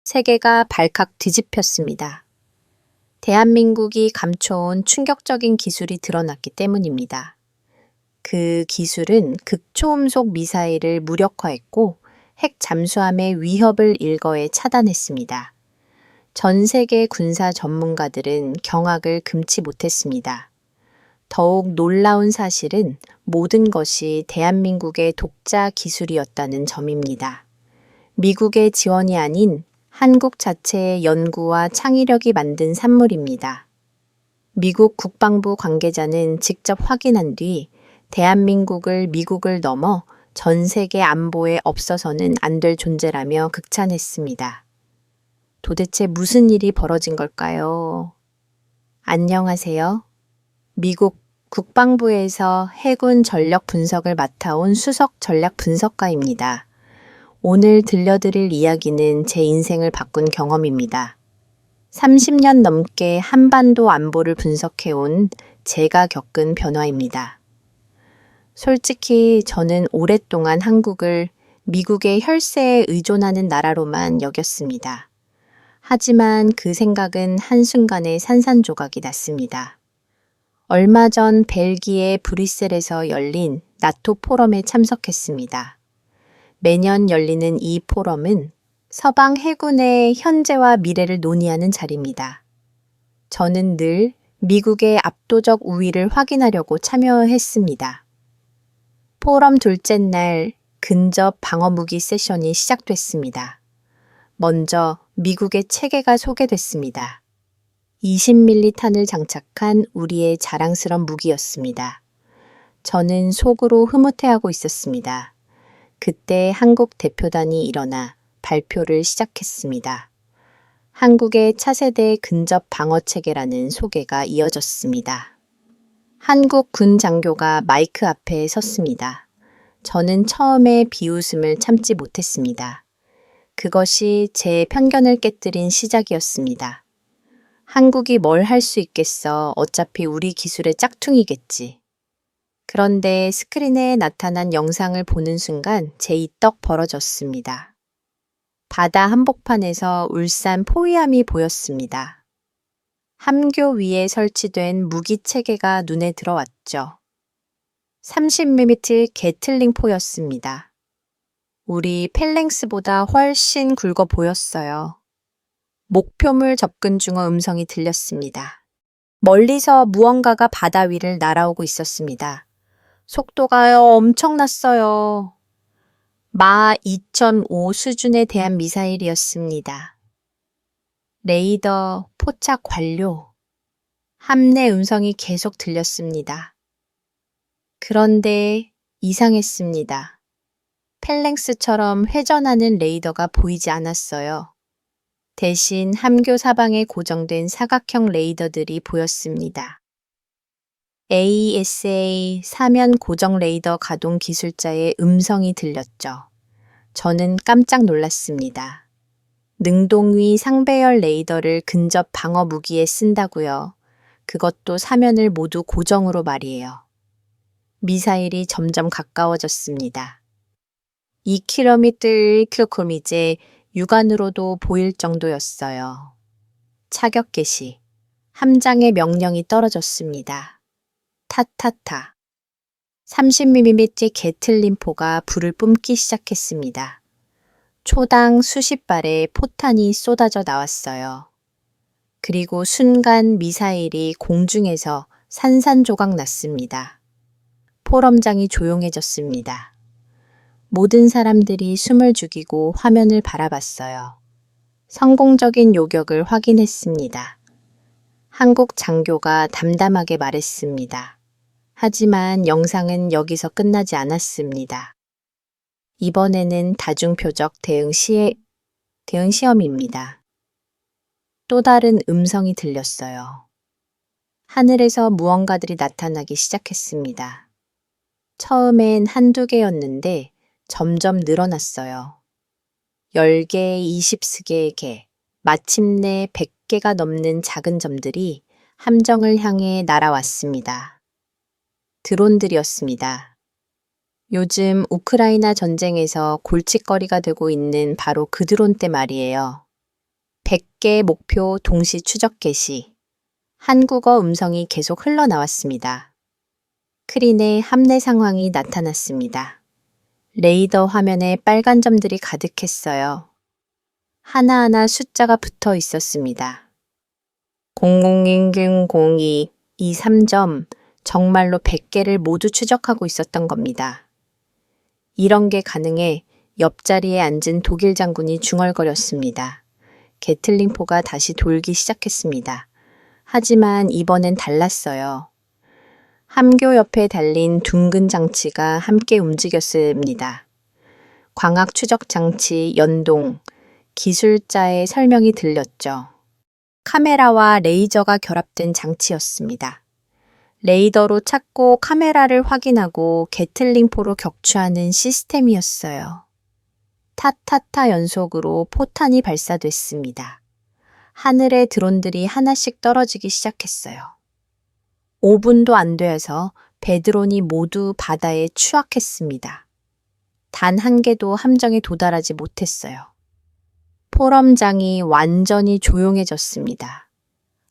세계가 발칵 뒤집혔습니다. 대한민국이 감춰온 충격적인 기술이 드러났기 때문입니다. 그 기술은 극초음속 미사일을 무력화했고 핵 잠수함의 위협을 일거에 차단했습니다. 전 세계 군사 전문가들은 경악을 금치 못했습니다. 더욱 놀라운 사실은 모든 것이 대한민국의 독자 기술이었다는 점입니다. 미국의 지원이 아닌 한국 자체의 연구와 창의력이 만든 산물입니다. 미국 국방부 관계자는 직접 확인한 뒤 대한민국을 미국을 넘어 전 세계 안보에 없어서는 안 될 존재라며 극찬했습니다. 도대체 무슨 일이 벌어진 걸까요? 안녕하세요. 미국 국방부에서 해군 전력 분석을 맡아온 수석 전략 분석가입니다. 오늘 들려드릴 이야기는 제 인생을 바꾼 경험입니다. 30년 넘게 한반도 안보를 분석해온 제가 겪은 변화입니다. 솔직히 저는 오랫동안 한국을 미국의 혈세에 의존하는 나라로만 여겼습니다. 하지만 그 생각은 한순간에 산산조각이 났습니다. 얼마 전 벨기에 브뤼셀에서 열린 나토 포럼에 참석했습니다. 매년 열리는 이 포럼은 서방 해군의 현재와 미래를 논의하는 자리입니다. 저는 늘 미국의 압도적 우위를 확인하려고 참여했습니다. 포럼 둘째 날 근접 방어무기 세션이 시작됐습니다. 먼저 미국의 체계가 소개됐습니다. 20mm 탄을 장착한 우리의 자랑스런 무기였습니다. 저는 속으로 흐뭇해하고 있었습니다. 그때 한국 대표단이 일어나 발표를 시작했습니다. 한국의 차세대 근접 방어 체계라는 소개가 이어졌습니다. 한국 군 장교가 마이크 앞에 섰습니다. 저는 처음에 비웃음을 참지 못했습니다. 그것이 제 편견을 깨뜨린 시작이었습니다. 한국이 뭘 할 수 있겠어. 어차피 우리 기술의 짝퉁이겠지. 그런데 스크린에 나타난 영상을 보는 순간 제 이 떡 벌어졌습니다. 바다 한복판에서 울산 포위함이 보였습니다. 함교 위에 설치된 무기 체계가 눈에 들어왔죠. 30mm 게틀링포였습니다. 우리 펠랭스보다 훨씬 굵어 보였어요. 목표물 접근 중어 음성이 들렸습니다. 멀리서 무언가가 바다 위를 날아오고 있었습니다. 속도가 엄청났어요. 마 2.5 수준에 대한 미사일이었습니다. 레이더 포착 완료. 함내 음성이 계속 들렸습니다. 그런데 이상했습니다. 펠랭스처럼 회전하는 레이더가 보이지 않았어요. 대신 함교 사방에 고정된 사각형 레이더들이 보였습니다. AESA 사면 고정 레이더 가동 기술자의 음성이 들렸죠. 저는 깜짝 놀랐습니다. 능동위 상배열 레이더를 근접 방어 무기에 쓴다고요. 그것도 사면을 모두 고정으로 말이에요. 미사일이 점점 가까워졌습니다. 2km, 1km 이제 육안으로도 보일 정도였어요. 차격 개시. 함장의 명령이 떨어졌습니다. 타타타. 30mm 게틀린포가 불을 뿜기 시작했습니다. 초당 수십 발의 포탄이 쏟아져 나왔어요. 그리고 순간 미사일이 공중에서 산산조각 났습니다. 포럼장이 조용해졌습니다. 모든 사람들이 숨을 죽이고 화면을 바라봤어요. 성공적인 요격을 확인했습니다. 한국 장교가 담담하게 말했습니다. 하지만 영상은 여기서 끝나지 않았습니다. 이번에는 다중표적 대응 시험입니다. 또 다른 음성이 들렸어요. 하늘에서 무언가들이 나타나기 시작했습니다. 처음엔 한두 개였는데 점점 늘어났어요. 10개, 20개, 마침내 100개가 넘는 작은 점들이 함정을 향해 날아왔습니다. 드론들이었습니다. 요즘 우크라이나 전쟁에서 골칫거리가 되고 있는 바로 그 드론 때 말이에요. 100개 목표 동시 추적 개시. 한국어 음성이 계속 흘러나왔습니다. 크린의 함내 상황이 나타났습니다. 레이더 화면에 빨간 점들이 가득했어요. 하나하나 숫자가 붙어 있었습니다. 000002 이 3점, 정말로 100개를 모두 추적하고 있었던 겁니다. 이런 게 가능해 옆자리에 앉은 독일 장군이 중얼거렸습니다. 게틀링포가 다시 돌기 시작했습니다. 하지만 이번엔 달랐어요. 함교 옆에 달린 둥근 장치가 함께 움직였습니다. 광학 추적 장치 연동, 기술자의 설명이 들렸죠. 카메라와 레이저가 결합된 장치였습니다. 레이더로 찾고 카메라를 확인하고 게틀링포로 격추하는 시스템이었어요. 타타타 연속으로 포탄이 발사됐습니다. 하늘에 드론들이 하나씩 떨어지기 시작했어요. 5분도 안 되어서 배드론이 모두 바다에 추락했습니다. 단 한 개도 함정에 도달하지 못했어요. 포럼장이 완전히 조용해졌습니다.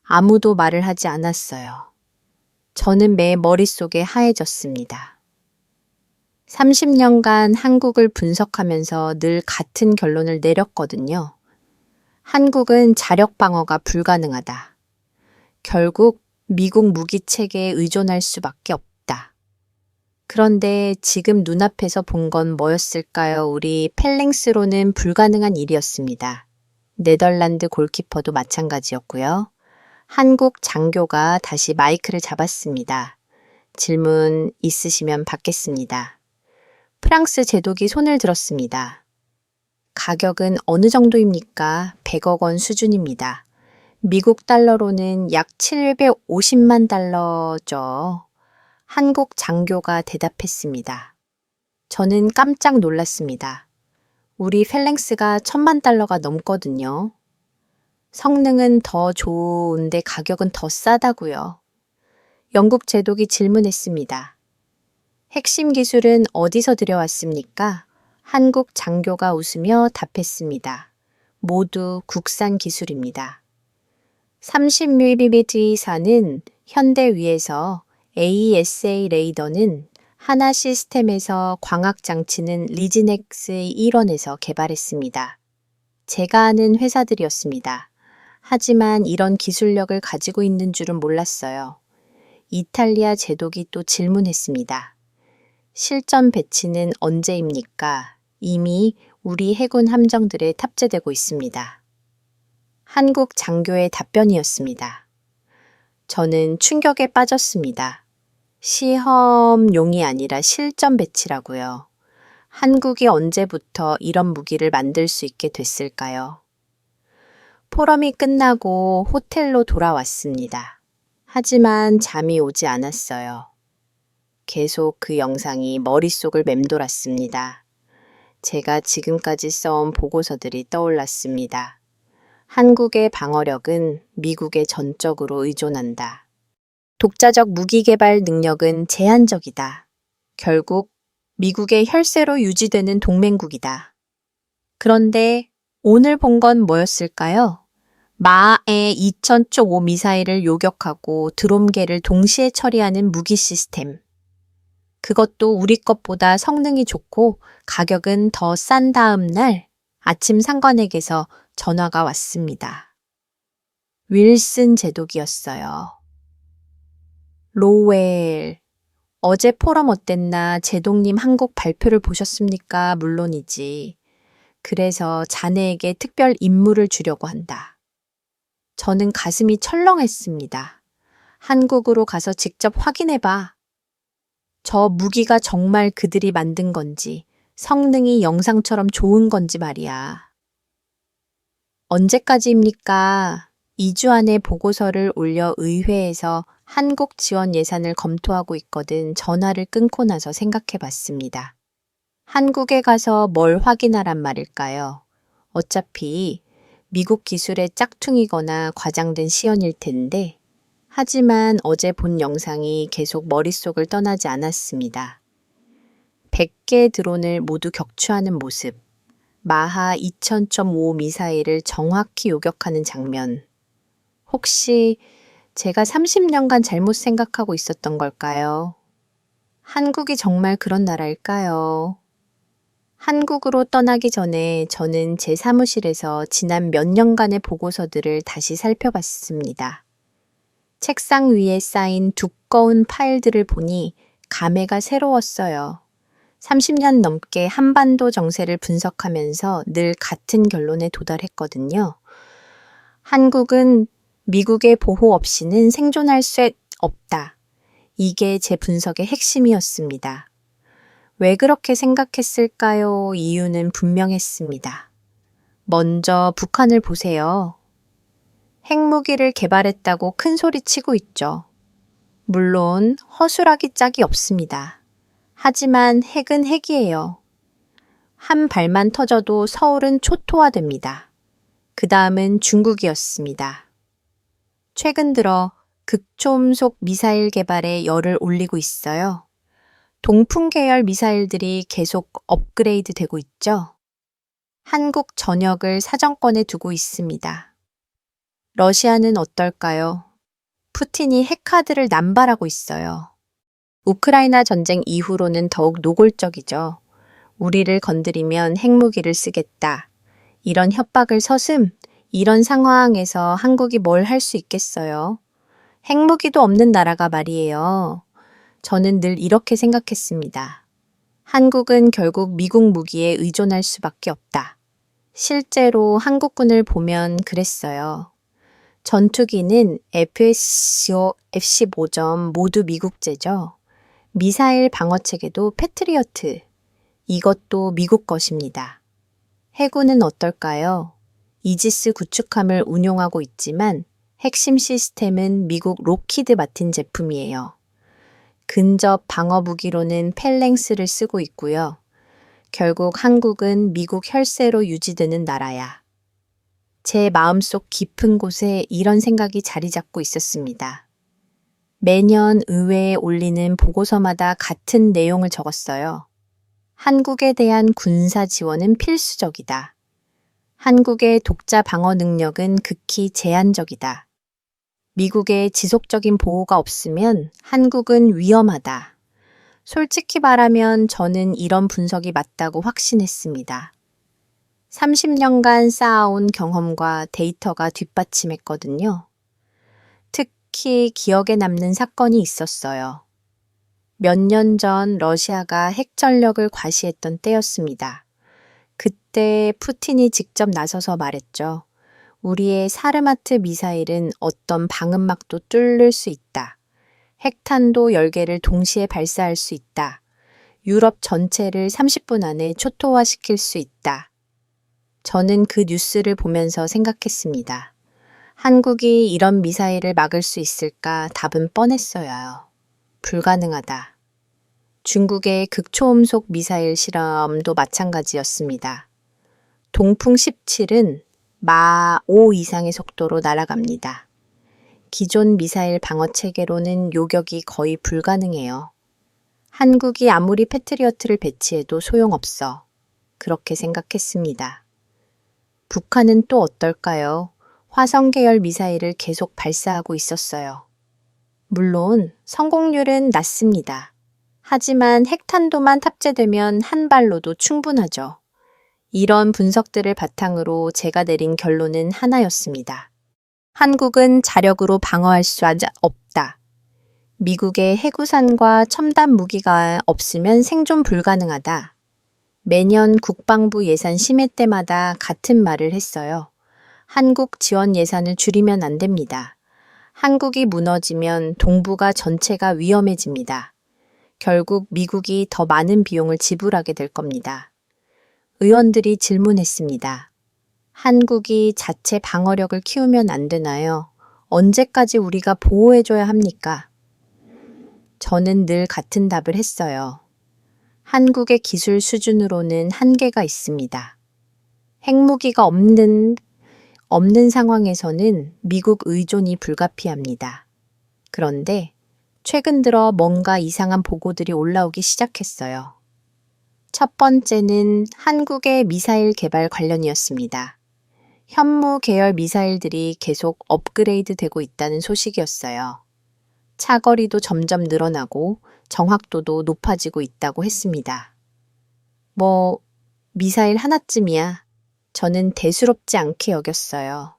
아무도 말을 하지 않았어요. 저는 매 머릿속에 하얘졌습니다. 30년간 한국을 분석하면서 늘 같은 결론을 내렸거든요. 한국은 자력 방어가 불가능하다. 결국 미국 무기 체계에 의존할 수밖에 없다. 그런데 지금 눈앞에서 본 건 뭐였을까요? 우리 펠링스로는 불가능한 일이었습니다. 네덜란드 골키퍼도 마찬가지였고요. 한국 장교가 다시 마이크를 잡았습니다. 질문 있으시면 받겠습니다. 프랑스 제독이 손을 들었습니다. 가격은 어느 정도입니까? 100억 원 수준입니다. 미국 달러로는 약 750만 달러죠. 한국 장교가 대답했습니다. 저는 깜짝 놀랐습니다. 우리 펠랭스가 1000만 달러가 넘거든요. 성능은 더 좋은데 가격은 더 싸다고요. 영국 제독이 질문했습니다. 핵심 기술은 어디서 들여왔습니까? 한국 장교가 웃으며 답했습니다. 모두 국산 기술입니다. 30mm 이사는 현대 위에서 AESA 레이더는 하나 시스템에서 광학 장치는 리지넥스의 일원에서 개발했습니다. 제가 아는 회사들이었습니다. 하지만 이런 기술력을 가지고 있는 줄은 몰랐어요. 이탈리아 제독이 또 질문했습니다. 실전 배치는 언제입니까? 이미 우리 해군 함정들에 탑재되고 있습니다. 한국 장교의 답변이었습니다. 저는 충격에 빠졌습니다. 시험용이 아니라 실전 배치라고요. 한국이 언제부터 이런 무기를 만들 수 있게 됐을까요? 포럼이 끝나고 호텔로 돌아왔습니다. 하지만 잠이 오지 않았어요. 계속 그 영상이 머릿속을 맴돌았습니다. 제가 지금까지 써온 보고서들이 떠올랐습니다. 한국의 방어력은 미국에 전적으로 의존한다. 독자적 무기 개발 능력은 제한적이다. 결국 미국의 혈세로 유지되는 동맹국이다. 그런데 오늘 본 건 뭐였을까요? 마의 2000쪽 5 미사일을 요격하고 드롬계를 동시에 처리하는 무기 시스템. 그것도 우리 것보다 성능이 좋고 가격은 더 싼 다음 날 아침 상관에게서 전화가 왔습니다. 윌슨 제독이었어요. 로웰, 어제 포럼 어땠나? 제독님 한국 발표를 보셨습니까? 물론이지. 그래서 자네에게 특별 임무를 주려고 한다. 저는 가슴이 철렁했습니다. 한국으로 가서 직접 확인해봐. 저 무기가 정말 그들이 만든 건지, 성능이 영상처럼 좋은 건지 말이야. 언제까지입니까? 2주 안에 보고서를 올려 의회에서 한국 지원 예산을 검토하고 있거든 전화를 끊고 나서 생각해 봤습니다. 한국에 가서 뭘 확인하란 말일까요? 어차피 미국 기술의 짝퉁이거나 과장된 시연일 텐데, 하지만 어제 본 영상이 계속 머릿속을 떠나지 않았습니다. 100개 드론을 모두 격추하는 모습, 마하 2000.5 미사일을 정확히 요격하는 장면. 혹시 제가 30년간 잘못 생각하고 있었던 걸까요? 한국이 정말 그런 나라일까요? 한국으로 떠나기 전에 저는 제 사무실에서 지난 몇 년간의 보고서들을 다시 살펴봤습니다. 책상 위에 쌓인 두꺼운 파일들을 보니 감회가 새로웠어요. 30년 넘게 한반도 정세를 분석하면서 늘 같은 결론에 도달했거든요. 한국은 미국의 보호 없이는 생존할 수 없다. 이게 제 분석의 핵심이었습니다. 왜 그렇게 생각했을까요? 이유는 분명했습니다. 먼저 북한을 보세요. 핵무기를 개발했다고 큰 소리 치고 있죠. 물론 허술하기 짝이 없습니다. 하지만 핵은 핵이에요. 한 발만 터져도 서울은 초토화됩니다. 그 다음은 중국이었습니다. 최근 들어 극초음속 미사일 개발에 열을 올리고 있어요. 동풍 계열 미사일들이 계속 업그레이드 되고 있죠. 한국 전역을 사정권에 두고 있습니다. 러시아는 어떨까요? 푸틴이 핵카드를 남발하고 있어요. 우크라이나 전쟁 이후로는 더욱 노골적이죠. 우리를 건드리면 핵무기를 쓰겠다. 이런 협박을 서슴, 이런 상황에서 한국이 뭘 할 수 있겠어요? 핵무기도 없는 나라가 말이에요. 저는 늘 이렇게 생각했습니다. 한국은 결국 미국 무기에 의존할 수밖에 없다. 실제로 한국군을 보면 그랬어요. 전투기는 F-15, F-15점 모두 미국제죠. 미사일 방어체계도 패트리어트. 이것도 미국 것입니다. 해군은 어떨까요? 이지스 구축함을 운용하고 있지만 핵심 시스템은 미국 록히드 마틴 제품이에요. 근접 방어 무기로는 펠랭스를 쓰고 있고요. 결국 한국은 미국 혈세로 유지되는 나라야. 제 마음속 깊은 곳에 이런 생각이 자리 잡고 있었습니다. 매년 의회에 올리는 보고서마다 같은 내용을 적었어요. 한국에 대한 군사 지원은 필수적이다. 한국의 독자 방어 능력은 극히 제한적이다. 미국의 지속적인 보호가 없으면 한국은 위험하다. 솔직히 말하면 저는 이런 분석이 맞다고 확신했습니다. 30년간 쌓아온 경험과 데이터가 뒷받침했거든요. 특히 기억에 남는 사건이 있었어요. 몇 년 전 러시아가 핵전력을 과시했던 때였습니다. 그때 푸틴이 직접 나서서 말했죠. 우리의 사르마트 미사일은 어떤 방음막도 뚫을 수 있다. 핵탄도 10개를 동시에 발사할 수 있다. 유럽 전체를 30분 안에 초토화시킬 수 있다. 저는 그 뉴스를 보면서 생각했습니다. 한국이 이런 미사일을 막을 수 있을까? 답은 뻔했어요. 불가능하다. 중국의 극초음속 미사일 실험도 마찬가지였습니다. 동풍 17은 마 5 이상의 속도로 날아갑니다. 기존 미사일 방어 체계로는 요격이 거의 불가능해요. 한국이 아무리 패트리어트를 배치해도 소용없어. 그렇게 생각했습니다. 북한은 또 어떨까요? 화성 계열 미사일을 계속 발사하고 있었어요. 물론 성공률은 낮습니다. 하지만 핵탄도만 탑재되면 한 발로도 충분하죠. 이런 분석들을 바탕으로 제가 내린 결론은 하나였습니다. 한국은 자력으로 방어할 수 없다. 미국의 해구산과 첨단 무기가 없으면 생존 불가능하다. 매년 국방부 예산 심의 때마다 같은 말을 했어요. 한국 지원 예산을 줄이면 안 됩니다. 한국이 무너지면 동북아 전체가 위험해집니다. 결국 미국이 더 많은 비용을 지불하게 될 겁니다. 의원들이 질문했습니다. 한국이 자체 방어력을 키우면 안 되나요? 언제까지 우리가 보호해줘야 합니까? 저는 늘 같은 답을 했어요. 한국의 기술 수준으로는 한계가 있습니다. 핵무기가 없는 상황에서는 미국 의존이 불가피합니다. 그런데 최근 들어 뭔가 이상한 보고들이 올라오기 시작했어요. 첫 번째는 한국의 미사일 개발 관련이었습니다. 현무 계열 미사일들이 계속 업그레이드 되고 있다는 소식이었어요. 차거리도 점점 늘어나고 정확도도 높아지고 있다고 했습니다. 미사일 하나쯤이야. 저는 대수롭지 않게 여겼어요.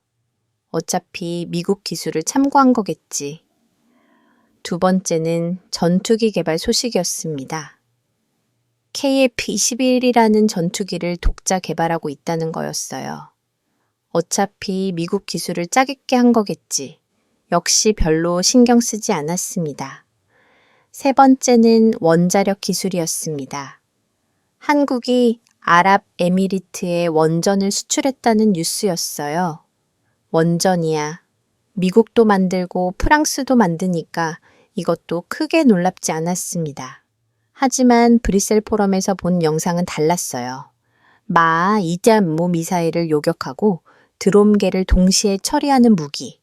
어차피 미국 기술을 참고한 거겠지. 두 번째는 전투기 개발 소식이었습니다. KF-21이라는 전투기를 독자 개발하고 있다는 거였어요. 어차피 미국 기술을 짜깁게 한 거겠지. 역시 별로 신경 쓰지 않았습니다. 세 번째는 원자력 기술이었습니다. 한국이 아랍에미리트에 원전을 수출했다는 뉴스였어요. 원전이야. 미국도 만들고 프랑스도 만드니까 이것도 크게 놀랍지 않았습니다. 하지만 브뤼셀 포럼에서 본 영상은 달랐어요. 이자모 미사일을 요격하고 드롬계를 동시에 처리하는 무기.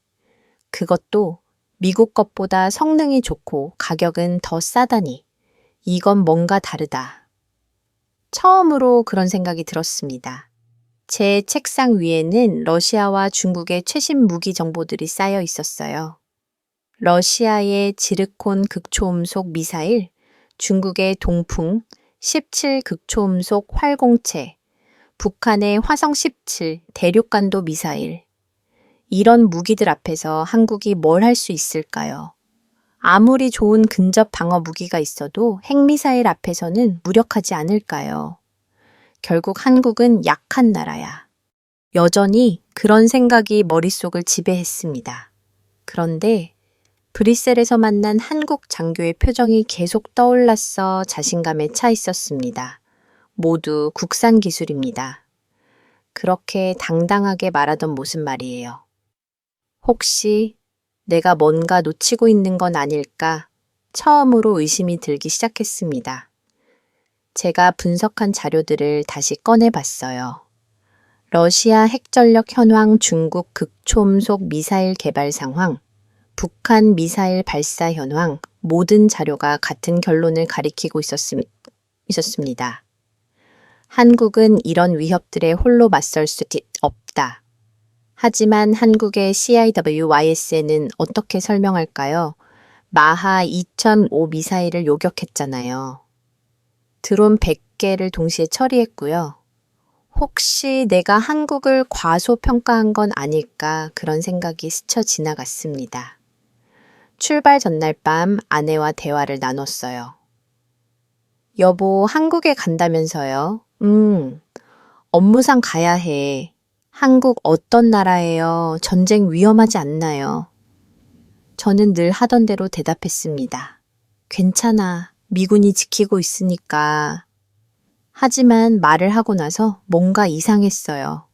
그것도 미국 것보다 성능이 좋고 가격은 더 싸다니. 이건 뭔가 다르다. 처음으로 그런 생각이 들었습니다. 제 책상 위에는 러시아와 중국의 최신 무기 정보들이 쌓여 있었어요. 러시아의 지르콘 극초음속 미사일, 중국의 동풍 17 극초음속 활공체, 북한의 화성 17 대륙간도 미사일. 이런 무기들 앞에서 한국이 뭘 할 수 있을까요? 아무리 좋은 근접 방어 무기가 있어도 핵미사일 앞에서는 무력하지 않을까요? 결국 한국은 약한 나라야. 여전히 그런 생각이 머릿속을 지배했습니다. 그런데 브뤼셀에서 만난 한국 장교의 표정이 계속 떠올랐어 자신감에 차 있었습니다. 모두 국산 기술입니다. 그렇게 당당하게 말하던 모습 말이에요. 혹시 내가 뭔가 놓치고 있는 건 아닐까 처음으로 의심이 들기 시작했습니다. 제가 분석한 자료들을 다시 꺼내봤어요. 러시아 핵전력 현황, 중국 극초음속 미사일 개발 상황, 북한 미사일 발사 현황, 모든 자료가 같은 결론을 가리키고 있었습니다. 한국은 이런 위협들에 홀로 맞설 수 없다. 하지만 한국의 CIWYSN은 어떻게 설명할까요? 마하 2005 미사일을 요격했잖아요. 드론 100개를 동시에 처리했고요. 혹시 내가 한국을 과소평가한 건 아닐까 그런 생각이 스쳐 지나갔습니다. 출발 전날 밤 아내와 대화를 나눴어요. 여보, 한국에 간다면서요? 업무상 가야 해. 한국 어떤 나라예요? 전쟁 위험하지 않나요? 저는 늘 하던 대로 대답했습니다. 괜찮아. 미군이 지키고 있으니까. 하지만 말을 하고 나서 뭔가 이상했어요.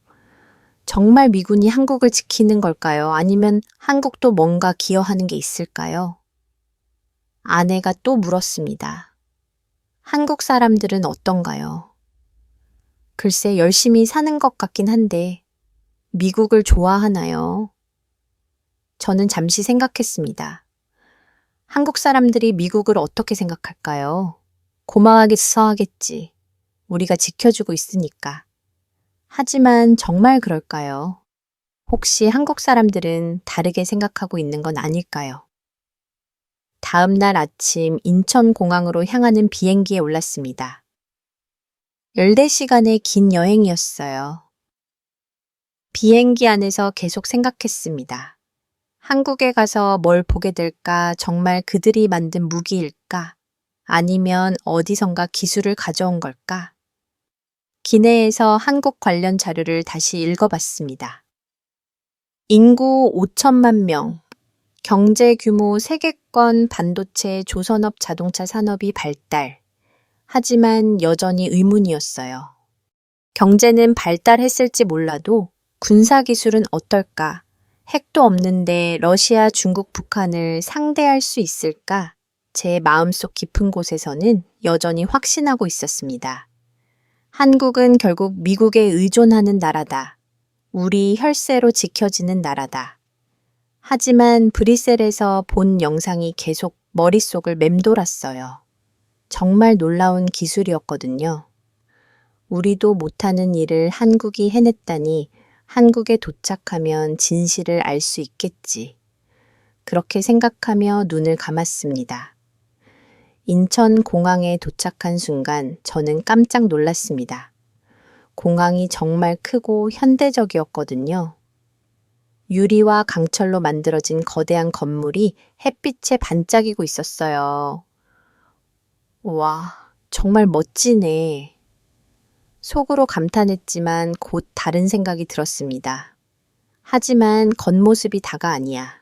정말 미군이 한국을 지키는 걸까요? 아니면 한국도 뭔가 기여하는 게 있을까요? 아내가 또 물었습니다. 한국 사람들은 어떤가요? 글쎄 열심히 사는 것 같긴 한데 미국을 좋아하나요? 저는 잠시 생각했습니다. 한국 사람들이 미국을 어떻게 생각할까요? 고마워하겠어 하겠지. 우리가 지켜주고 있으니까. 하지만 정말 그럴까요? 혹시 한국 사람들은 다르게 생각하고 있는 건 아닐까요? 다음 날 아침 인천공항으로 향하는 비행기에 올랐습니다. 14시간의 긴 여행이었어요. 비행기 안에서 계속 생각했습니다. 한국에 가서 뭘 보게 될까? 정말 그들이 만든 무기일까? 아니면 어디선가 기술을 가져온 걸까? 기내에서 한국 관련 자료를 다시 읽어봤습니다. 인구 5천만 명, 경제 규모 세계권 반도체 조선업 자동차 산업이 발달. 하지만 여전히 의문이었어요. 경제는 발달했을지 몰라도 군사기술은 어떨까? 핵도 없는데 러시아, 중국, 북한을 상대할 수 있을까? 제 마음속 깊은 곳에서는 여전히 확신하고 있었습니다. 한국은 결국 미국에 의존하는 나라다. 우리 혈세로 지켜지는 나라다. 하지만 브뤼셀에서 본 영상이 계속 머릿속을 맴돌았어요. 정말 놀라운 기술이었거든요. 우리도 못하는 일을 한국이 해냈다니 한국에 도착하면 진실을 알 수 있겠지. 그렇게 생각하며 눈을 감았습니다. 인천 공항에 도착한 순간 저는 깜짝 놀랐습니다. 공항이 정말 크고 현대적이었거든요. 유리와 강철로 만들어진 거대한 건물이 햇빛에 반짝이고 있었어요. 와, 정말 멋지네. 속으로 감탄했지만 곧 다른 생각이 들었습니다. 하지만 겉모습이 다가 아니야.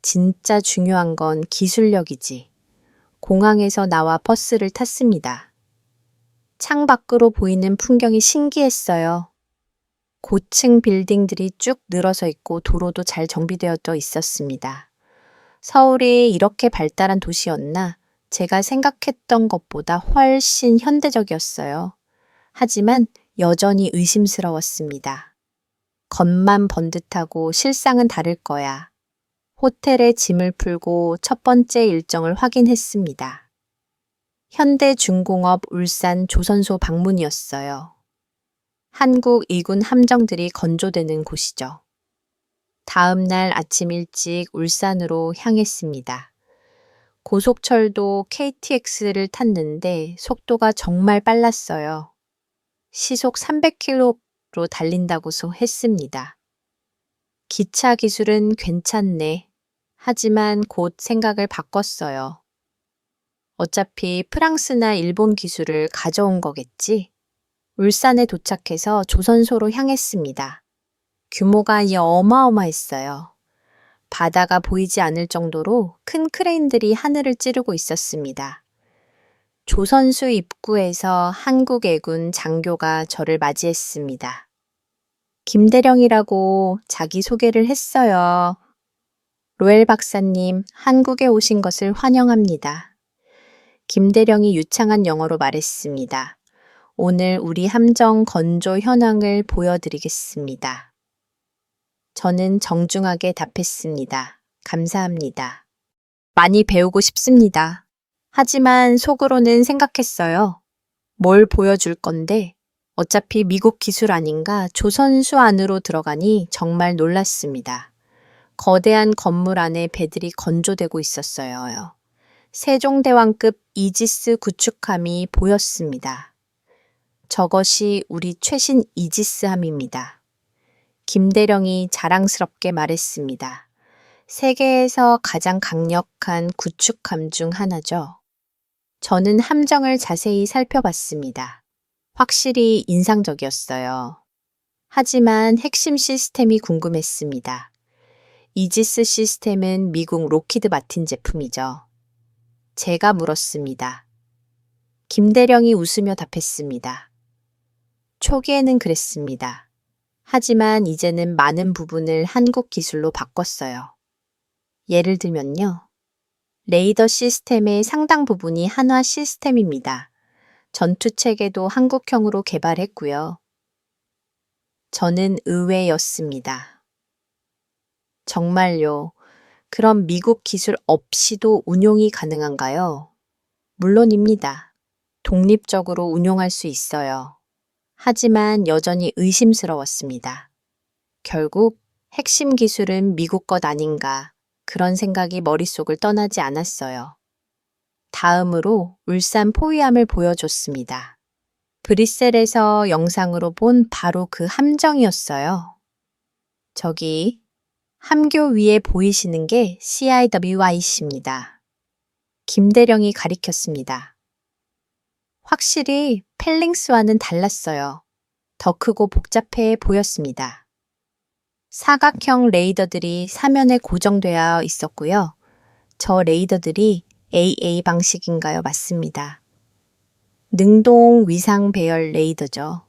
진짜 중요한 건 기술력이지. 공항에서 나와 버스를 탔습니다. 창밖으로 보이는 풍경이 신기했어요. 고층 빌딩들이 쭉 늘어서 있고 도로도 잘 정비되어져 있었습니다. 서울이 이렇게 발달한 도시였나? 제가 생각했던 것보다 훨씬 현대적이었어요. 하지만 여전히 의심스러웠습니다. 겉만 번듯하고 실상은 다를 거야. 호텔에 짐을 풀고 첫 번째 일정을 확인했습니다. 현대중공업 울산 조선소 방문이었어요. 한국 이군 함정들이 건조되는 곳이죠. 다음 날 아침 일찍 울산으로 향했습니다. 고속철도 KTX를 탔는데 속도가 정말 빨랐어요. 시속 300km로 달린다고 했습니다. 기차 기술은 괜찮네. 하지만 곧 생각을 바꿨어요. 어차피 프랑스나 일본 기술을 가져온 거겠지? 울산에 도착해서 조선소로 향했습니다. 규모가 어마어마했어요. 바다가 보이지 않을 정도로 큰 크레인들이 하늘을 찌르고 있었습니다. 조선수 입구에서 한국 애군 장교가 저를 맞이했습니다. 김대령이라고 자기소개를 했어요. 로엘 박사님, 한국에 오신 것을 환영합니다. 김대령이 유창한 영어로 말했습니다. 오늘 우리 함정 건조 현황을 보여드리겠습니다. 저는 정중하게 답했습니다. 감사합니다. 많이 배우고 싶습니다. 하지만 속으로는 생각했어요. 뭘 보여줄 건데? 어차피 미국 기술 아닌가 조선수 안으로 들어가니 정말 놀랐습니다. 거대한 건물 안에 배들이 건조되고 있었어요. 세종대왕급 이지스 구축함이 보였습니다. 저것이 우리 최신 이지스함입니다. 김대령이 자랑스럽게 말했습니다. 세계에서 가장 강력한 구축함 중 하나죠. 저는 함정을 자세히 살펴봤습니다. 확실히 인상적이었어요. 하지만 핵심 시스템이 궁금했습니다. 이지스 시스템은 미국 록히드 마틴 제품이죠. 제가 물었습니다. 김대령이 웃으며 답했습니다. 초기에는 그랬습니다. 하지만 이제는 많은 부분을 한국 기술로 바꿨어요. 예를 들면요. 레이더 시스템의 상당 부분이 한화 시스템입니다. 전투체계도 한국형으로 개발했고요. 저는 의외였습니다. 정말요. 그럼 미국 기술 없이도 운용이 가능한가요? 물론입니다. 독립적으로 운용할 수 있어요. 하지만 여전히 의심스러웠습니다. 결국 핵심 기술은 미국 것 아닌가 그런 생각이 머릿속을 떠나지 않았어요. 다음으로 울산 포위함을 보여줬습니다. 브뤼셀에서 영상으로 본 바로 그 함정이었어요. 저기 함교 위에 보이시는 게 CIWIC입니다. 김대령이 가리켰습니다. 확실히 펠링스와는 달랐어요. 더 크고 복잡해 보였습니다. 사각형 레이더들이 사면에 고정되어 있었고요. 저 레이더들이 AA 방식인가요? 맞습니다. 능동 위상 배열 레이더죠.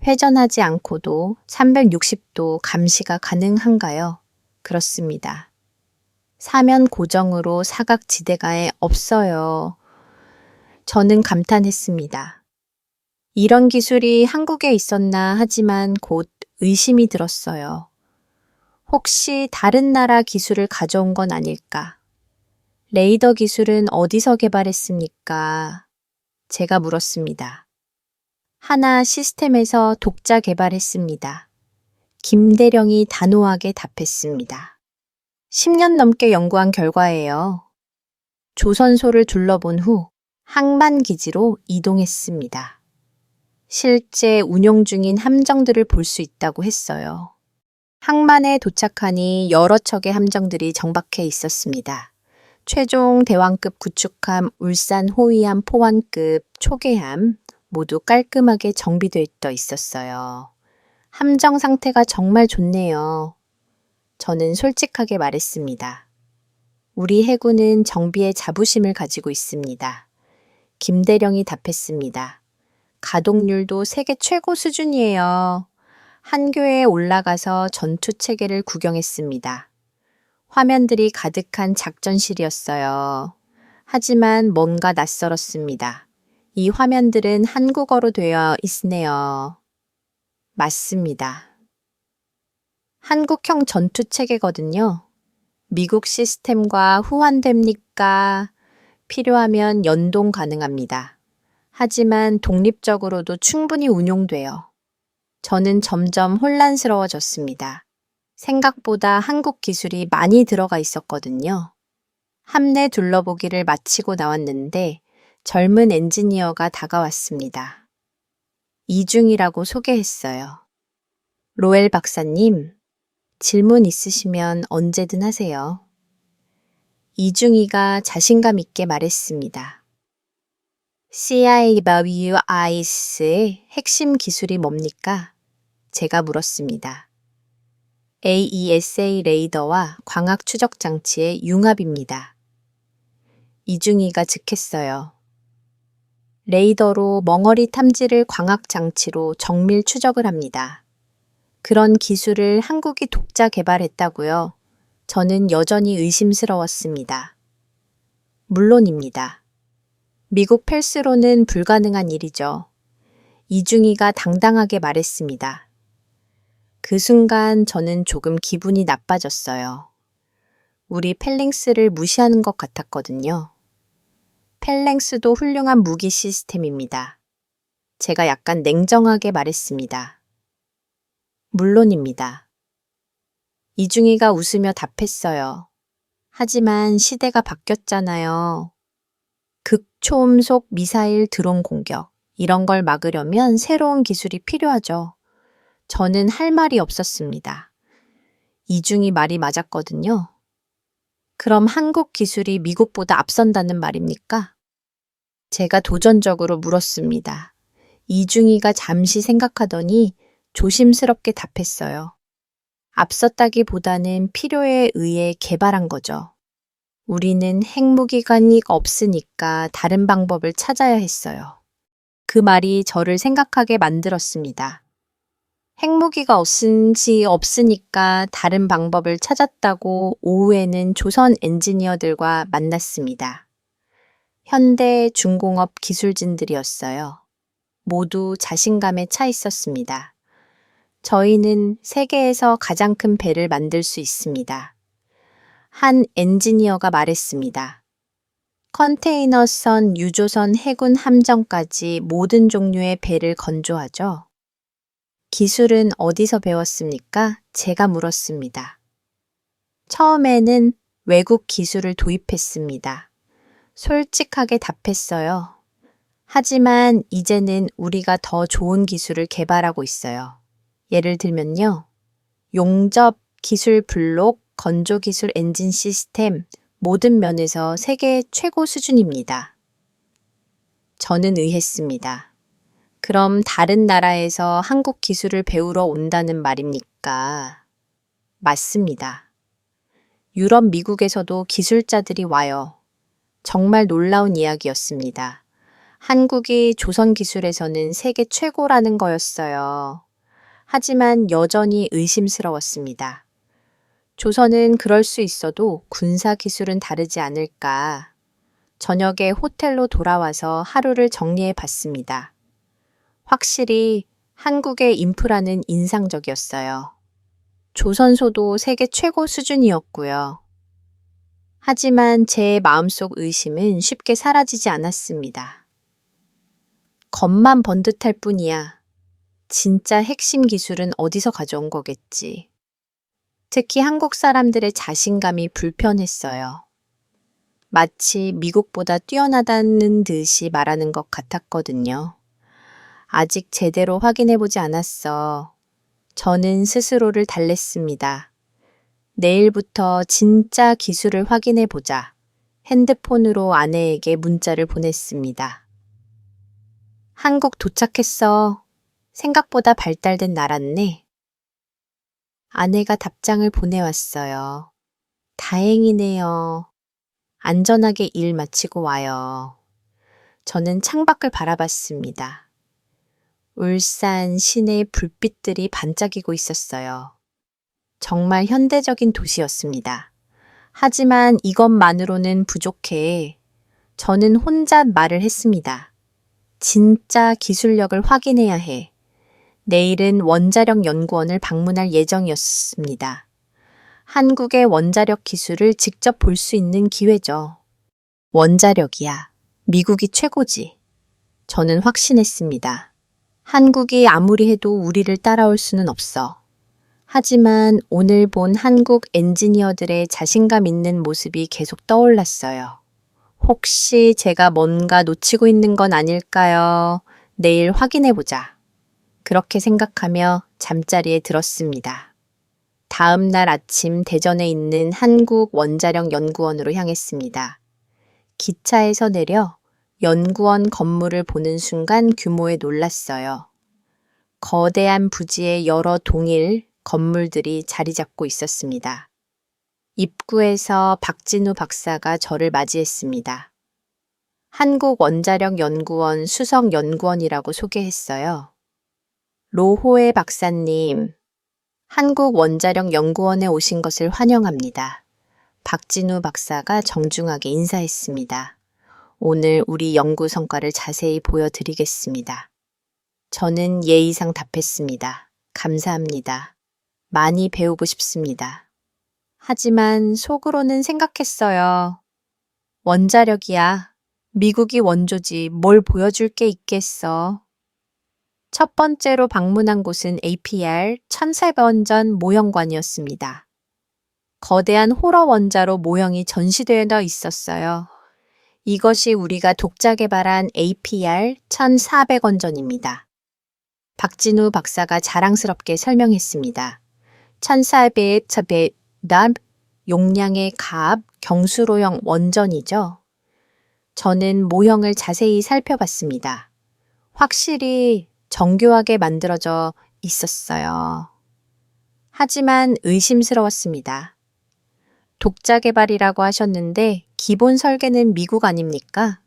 회전하지 않고도 360도 감시가 가능한가요? 그렇습니다. 사면 고정으로 사각 지대가 없어요. 저는 감탄했습니다. 이런 기술이 한국에 있었나 하지만 곧 의심이 들었어요. 혹시 다른 나라 기술을 가져온 건 아닐까? 레이더 기술은 어디서 개발했습니까? 제가 물었습니다. 하나 시스템에서 독자 개발했습니다. 김대령이 단호하게 답했습니다. 10년 넘게 연구한 결과예요. 조선소를 둘러본 후 항만기지로 이동했습니다. 실제 운용 중인 함정들을 볼 수 있다고 했어요. 항만에 도착하니 여러 척의 함정들이 정박해 있었습니다. 최종 대왕급 구축함, 울산 호위함 포환급 초계함 모두 깔끔하게 정비되어 있었어요. 함정 상태가 정말 좋네요. 저는 솔직하게 말했습니다. 우리 해군은 정비에 자부심을 가지고 있습니다. 김대령이 답했습니다. 가동률도 세계 최고 수준이에요. 한교에 올라가서 전투 체계를 구경했습니다. 화면들이 가득한 작전실이었어요. 하지만 뭔가 낯설었습니다. 이 화면들은 한국어로 되어 있네요. 맞습니다. 한국형 전투 체계거든요. 미국 시스템과 후환됩니까? 필요하면 연동 가능합니다. 하지만 독립적으로도 충분히 운용돼요. 저는 점점 혼란스러워졌습니다. 생각보다 한국 기술이 많이 들어가 있었거든요. 함내 둘러보기를 마치고 나왔는데 젊은 엔지니어가 다가왔습니다. 이중이라고 소개했어요. 로엘 박사님, 질문 있으시면 언제든 하세요. 이중이가 자신감 있게 말했습니다. CIWIS의 핵심 기술이 뭡니까? 제가 물었습니다. AESA 레이더와 광학 추적 장치의 융합입니다. 이중이가 즉했어요. 레이더로 멍어리 탐지를 광학 장치로 정밀 추적을 합니다. 그런 기술을 한국이 독자 개발했다고요? 저는 여전히 의심스러웠습니다. 물론입니다. 미국 펠스로는 불가능한 일이죠. 이중이가 당당하게 말했습니다. 그 순간 저는 조금 기분이 나빠졌어요. 우리 펠링스를 무시하는 것 같았거든요. 펠랭스도 훌륭한 무기 시스템입니다. 제가 약간 냉정하게 말했습니다. 물론입니다. 이중이가 웃으며 답했어요. 하지만 시대가 바뀌었잖아요. 극초음속 미사일 드론 공격, 이런 걸 막으려면 새로운 기술이 필요하죠. 저는 할 말이 없었습니다. 이중이 말이 맞았거든요. 그럼 한국 기술이 미국보다 앞선다는 말입니까? 제가 도전적으로 물었습니다. 이중이가 잠시 생각하더니 조심스럽게 답했어요. 앞섰다기보다는 필요에 의해 개발한 거죠. 우리는 핵무기가 없으니까 다른 방법을 찾아야 했어요. 그 말이 저를 생각하게 만들었습니다. 핵무기가 없으니까 다른 방법을 찾았다고 오후에는 조선 엔지니어들과 만났습니다. 현대 중공업 기술진들이었어요. 모두 자신감에 차 있었습니다. 저희는 세계에서 가장 큰 배를 만들 수 있습니다. 한 엔지니어가 말했습니다. 컨테이너선, 유조선, 해군 함정까지 모든 종류의 배를 건조하죠. 기술은 어디서 배웠습니까? 제가 물었습니다. 처음에는 외국 기술을 도입했습니다. 솔직하게 답했어요. 하지만 이제는 우리가 더 좋은 기술을 개발하고 있어요. 예를 들면요. 용접, 기술 블록, 건조 기술 엔진 시스템, 모든 면에서 세계 최고 수준입니다. 저는 의했습니다. 그럼 다른 나라에서 한국 기술을 배우러 온다는 말입니까? 맞습니다. 유럽, 미국에서도 기술자들이 와요. 정말 놀라운 이야기였습니다. 한국이 조선 기술에서는 세계 최고라는 거였어요. 하지만 여전히 의심스러웠습니다. 조선은 그럴 수 있어도 군사 기술은 다르지 않을까. 저녁에 호텔로 돌아와서 하루를 정리해 봤습니다. 확실히 한국의 인프라는 인상적이었어요. 조선소도 세계 최고 수준이었고요. 하지만 제 마음속 의심은 쉽게 사라지지 않았습니다. 겉만 번듯할 뿐이야. 진짜 핵심 기술은 어디서 가져온 거겠지. 특히 한국 사람들의 자신감이 불편했어요. 마치 미국보다 뛰어나다는 듯이 말하는 것 같았거든요. 아직 제대로 확인해보지 않았어. 저는 스스로를 달랬습니다. 내일부터 진짜 기술을 확인해보자. 핸드폰으로 아내에게 문자를 보냈습니다. 한국 도착했어. 생각보다 발달된 나라네. 아내가 답장을 보내왔어요. 다행이네요. 안전하게 일 마치고 와요. 저는 창밖을 바라봤습니다. 울산 시내의 불빛들이 반짝이고 있었어요. 정말 현대적인 도시였습니다. 하지만 이것만으로는 부족해. 저는 혼자 말을 했습니다. 진짜 기술력을 확인해야 해. 내일은 원자력 연구원을 방문할 예정이었습니다. 한국의 원자력 기술을 직접 볼 수 있는 기회죠. 원자력이야. 미국이 최고지. 저는 확신했습니다. 한국이 아무리 해도 우리를 따라올 수는 없어. 하지만 오늘 본 한국 엔지니어들의 자신감 있는 모습이 계속 떠올랐어요. 혹시 제가 뭔가 놓치고 있는 건 아닐까요? 내일 확인해보자. 그렇게 생각하며 잠자리에 들었습니다. 다음 날 아침 대전에 있는 한국 원자력 연구원으로 향했습니다. 기차에서 내려 연구원 건물을 보는 순간 규모에 놀랐어요. 거대한 부지에 여러 동일 건물들이 자리 잡고 있었습니다. 입구에서 박진우 박사가 저를 맞이했습니다. 한국원자력연구원 수석연구원이라고 소개했어요. 로호에 박사님, 한국원자력연구원에 오신 것을 환영합니다. 박진우 박사가 정중하게 인사했습니다. 오늘 우리 연구 성과를 자세히 보여드리겠습니다. 저는 예의상 답했습니다. 감사합니다. 많이 배우고 싶습니다. 하지만 속으로는 생각했어요. 원자력이야. 미국이 원조지 뭘 보여줄 게 있겠어. 첫 번째로 방문한 곳은 APR 1400원전 모형관이었습니다. 거대한 호러 원자로 모형이 전시되어 있었어요. 이것이 우리가 독자 개발한 APR 1400원전입니다. 박진우 박사가 자랑스럽게 설명했습니다. 1400의 용량의 값 경수로형 원전이죠. 저는 모형을 자세히 살펴봤습니다. 확실히 정교하게 만들어져 있었어요. 하지만 의심스러웠습니다. 독자 개발이라고 하셨는데 기본 설계는 미국 아닙니까?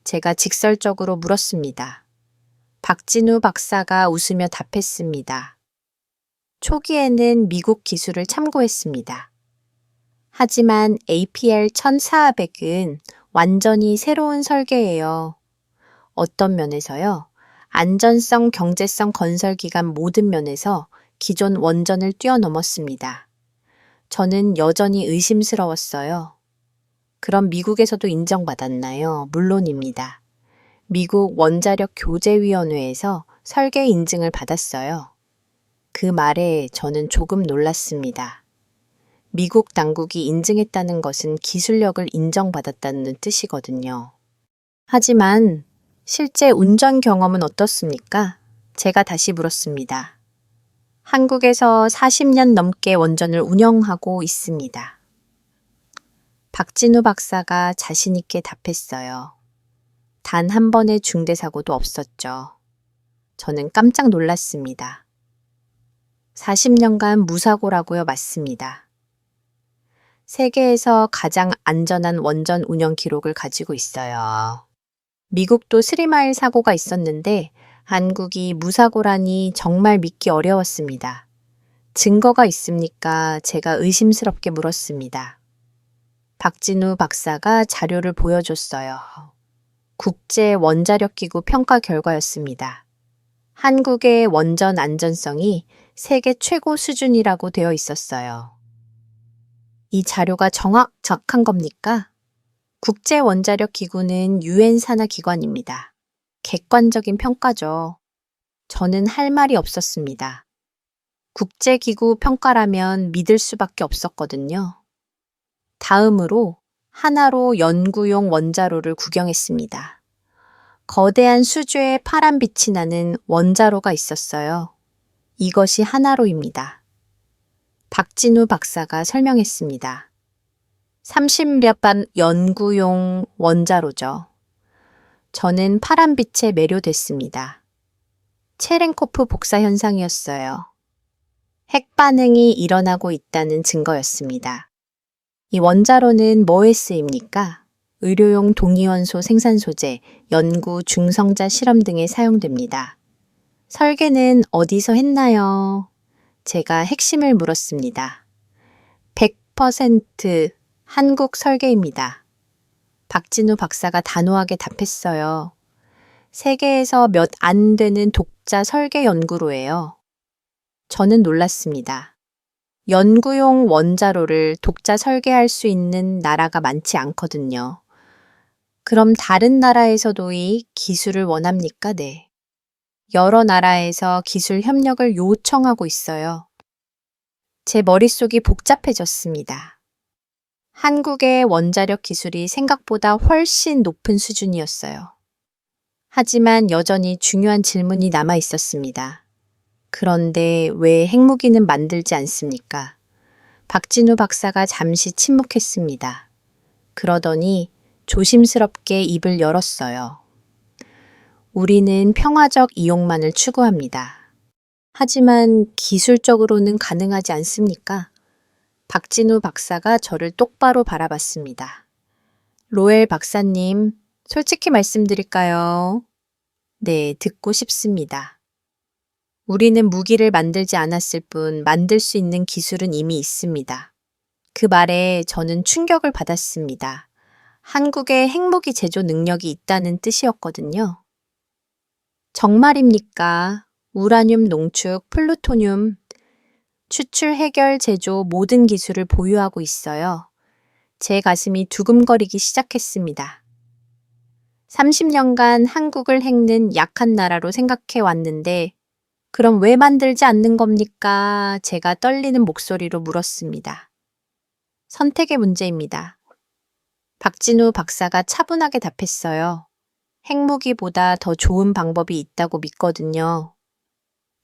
제가 직설적으로 물었습니다. 박진우 박사가 웃으며 답했습니다. 초기에는 미국 기술을 참고했습니다. 하지만 APR 1400은 완전히 새로운 설계예요. 어떤 면에서요? 안전성, 경제성, 건설기간 모든 면에서 기존 원전을 뛰어넘었습니다. 저는 여전히 의심스러웠어요. 그럼 미국에서도 인정받았나요? 물론입니다. 미국 원자력 교제위원회에서 설계 인증을 받았어요. 그 말에 저는 조금 놀랐습니다. 미국 당국이 인증했다는 것은 기술력을 인정받았다는 뜻이거든요. 하지만 실제 운전 경험은 어떻습니까? 제가 다시 물었습니다. 한국에서 40년 넘게 원전을 운영하고 있습니다. 박진우 박사가 자신 있게 답했어요. 단 한 번의 중대 사고도 없었죠. 저는 깜짝 놀랐습니다. 40년간 무사고라고요? 맞습니다. 세계에서 가장 안전한 원전 운영 기록을 가지고 있어요. 미국도 3마일 사고가 있었는데 한국이 무사고라니 정말 믿기 어려웠습니다. 증거가 있습니까? 제가 의심스럽게 물었습니다. 박진우 박사가 자료를 보여줬어요. 국제원자력기구 평가 결과였습니다. 한국의 원전 안전성이 세계 최고 수준이라고 되어 있었어요. 이 자료가 정확한 겁니까? 국제원자력기구는 유엔 산하 기관입니다. 객관적인 평가죠. 저는 할 말이 없었습니다. 국제기구 평가라면 믿을 수밖에 없었거든요. 다음으로 하나로 연구용 원자로를 구경했습니다. 거대한 수조에 파란 빛이 나는 원자로가 있었어요. 이것이 하나로입니다. 박진우 박사가 설명했습니다. 30몇 반 연구용 원자로죠. 저는 파란 빛에 매료됐습니다. 체렌코프 복사 현상이었어요. 핵 반응이 일어나고 있다는 증거였습니다. 이 원자로는 뭐에 쓰입니까? 의료용 동위원소 생산 소재, 연구, 중성자 실험 등에 사용됩니다. 설계는 어디서 했나요? 제가 핵심을 물었습니다. 100% 한국 설계입니다. 박진우 박사가 단호하게 답했어요. 세계에서 몇 안 되는 독자 설계 연구로예요. 저는 놀랐습니다. 연구용 원자로를 독자 설계할 수 있는 나라가 많지 않거든요. 그럼 다른 나라에서도 이 기술을 원합니까? 네. 여러 나라에서 기술 협력을 요청하고 있어요. 제 머릿속이 복잡해졌습니다. 한국의 원자력 기술이 생각보다 훨씬 높은 수준이었어요. 하지만 여전히 중요한 질문이 남아 있었습니다. 그런데 왜 핵무기는 만들지 않습니까? 박진우 박사가 잠시 침묵했습니다. 그러더니 조심스럽게 입을 열었어요. 우리는 평화적 이용만을 추구합니다. 하지만 기술적으로는 가능하지 않습니까? 박진우 박사가 저를 똑바로 바라봤습니다. 로엘 박사님, 솔직히 말씀드릴까요? 네, 듣고 싶습니다. 우리는 무기를 만들지 않았을 뿐 만들 수 있는 기술은 이미 있습니다. 그 말에 저는 충격을 받았습니다. 한국에 핵무기 제조 능력이 있다는 뜻이었거든요. 정말입니까? 우라늄 농축, 플루토늄, 추출 해결 제조 모든 기술을 보유하고 있어요. 제 가슴이 두근거리기 시작했습니다. 30년간 한국을 핵는 약한 나라로 생각해 왔는데 그럼 왜 만들지 않는 겁니까? 제가 떨리는 목소리로 물었습니다. 선택의 문제입니다. 박진우 박사가 차분하게 답했어요. 핵무기보다 더 좋은 방법이 있다고 믿거든요.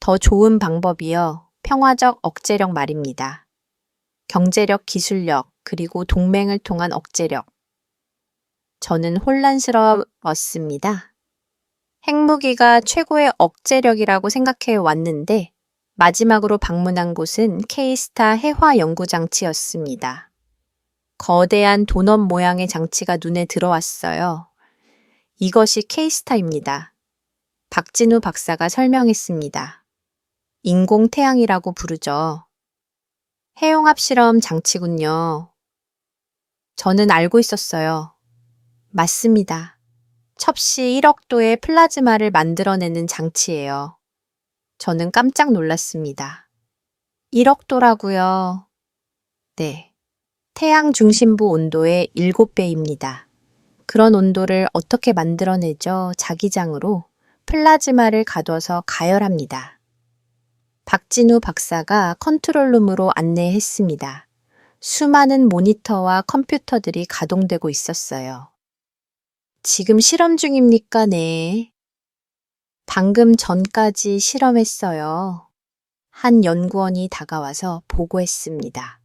더 좋은 방법이요. 평화적 억제력 말입니다. 경제력, 기술력, 그리고 동맹을 통한 억제력. 저는 혼란스러웠습니다. 핵무기가 최고의 억제력이라고 생각해 왔는데 마지막으로 방문한 곳은 케이스타 해화 연구장치였습니다. 거대한 도넛 모양의 장치가 눈에 들어왔어요. 이것이 케이스타입니다. 박진우 박사가 설명했습니다. 인공태양이라고 부르죠. 해용합 실험 장치군요. 저는 알고 있었어요. 맞습니다. 첩시 1억도의 플라즈마를 만들어내는 장치예요. 저는 깜짝 놀랐습니다. 1억도라고요? 네. 태양 중심부 온도의 7배입니다. 그런 온도를 어떻게 만들어내죠? 자기장으로 플라즈마를 가둬서 가열합니다. 박진우 박사가 컨트롤룸으로 안내했습니다. 수많은 모니터와 컴퓨터들이 가동되고 있었어요. 지금 실험 중입니까? 네. 방금 전까지 실험했어요. 한 연구원이 다가와서 보고했습니다.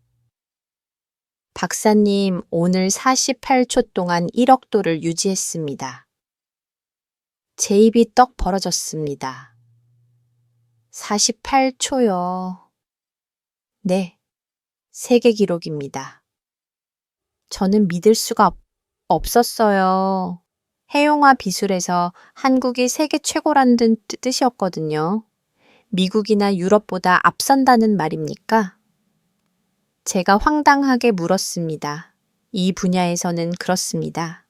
박사님, 오늘 48초 동안 1억도를 유지했습니다. 제 입이 떡 벌어졌습니다. 48초요. 네, 세계 기록입니다. 저는 믿을 수가 없었어요. 해용화 비술에서 한국이 세계 최고라는 뜻이었거든요. 미국이나 유럽보다 앞선다는 말입니까? 제가 황당하게 물었습니다. 이 분야에서는 그렇습니다.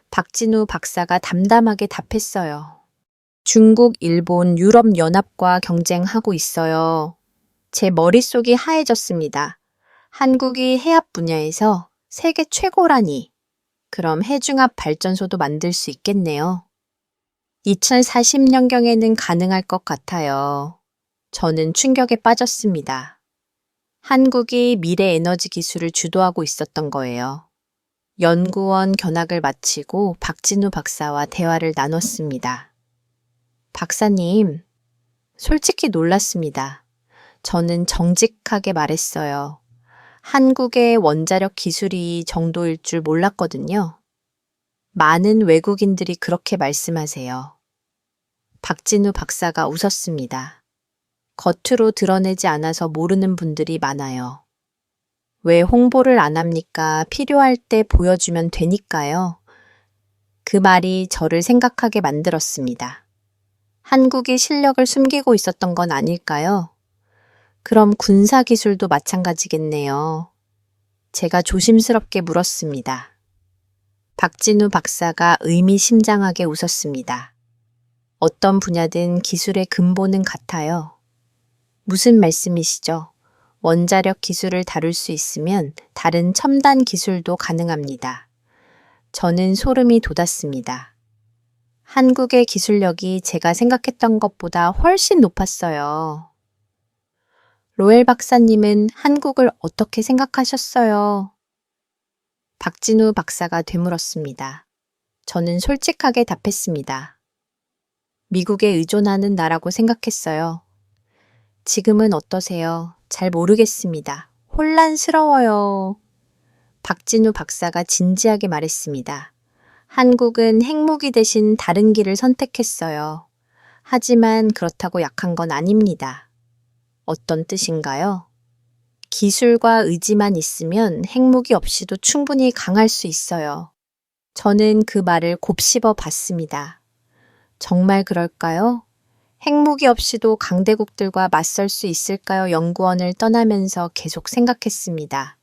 박진우 박사가 담담하게 답했어요. 중국, 일본, 유럽연합과 경쟁하고 있어요. 제 머릿속이 하얘졌습니다. 한국이 해압 분야에서 세계 최고라니. 그럼 해중압 발전소도 만들 수 있겠네요. 2040년경에는 가능할 것 같아요. 저는 충격에 빠졌습니다. 한국이 미래 에너지 기술을 주도하고 있었던 거예요. 연구원 견학을 마치고 박진우 박사와 대화를 나눴습니다. 박사님, 솔직히 놀랐습니다. 저는 정직하게 말했어요. 한국의 원자력 기술이 이 정도일 줄 몰랐거든요. 많은 외국인들이 그렇게 말씀하세요. 박진우 박사가 웃었습니다. 겉으로 드러내지 않아서 모르는 분들이 많아요. 왜 홍보를 안 합니까? 필요할 때 보여주면 되니까요. 그 말이 저를 생각하게 만들었습니다. 한국이 실력을 숨기고 있었던 건 아닐까요? 그럼 군사 기술도 마찬가지겠네요. 제가 조심스럽게 물었습니다. 박진우 박사가 의미심장하게 웃었습니다. 어떤 분야든 기술의 근본은 같아요. 무슨 말씀이시죠? 원자력 기술을 다룰 수 있으면 다른 첨단 기술도 가능합니다. 저는 소름이 돋았습니다. 한국의 기술력이 제가 생각했던 것보다 훨씬 높았어요. 로엘 박사님은 한국을 어떻게 생각하셨어요? 박진우 박사가 되물었습니다. 저는 솔직하게 답했습니다. 미국에 의존하는 나라고 생각했어요. 지금은 어떠세요? 잘 모르겠습니다. 혼란스러워요. 박진우 박사가 진지하게 말했습니다. 한국은 핵무기 대신 다른 길을 선택했어요. 하지만 그렇다고 약한 건 아닙니다. 어떤 뜻인가요? 기술과 의지만 있으면 핵무기 없이도 충분히 강할 수 있어요. 저는 그 말을 곱씹어 봤습니다. 정말 그럴까요? 핵무기 없이도 강대국들과 맞설 수 있을까요? 연구원을 떠나면서 계속 생각했습니다.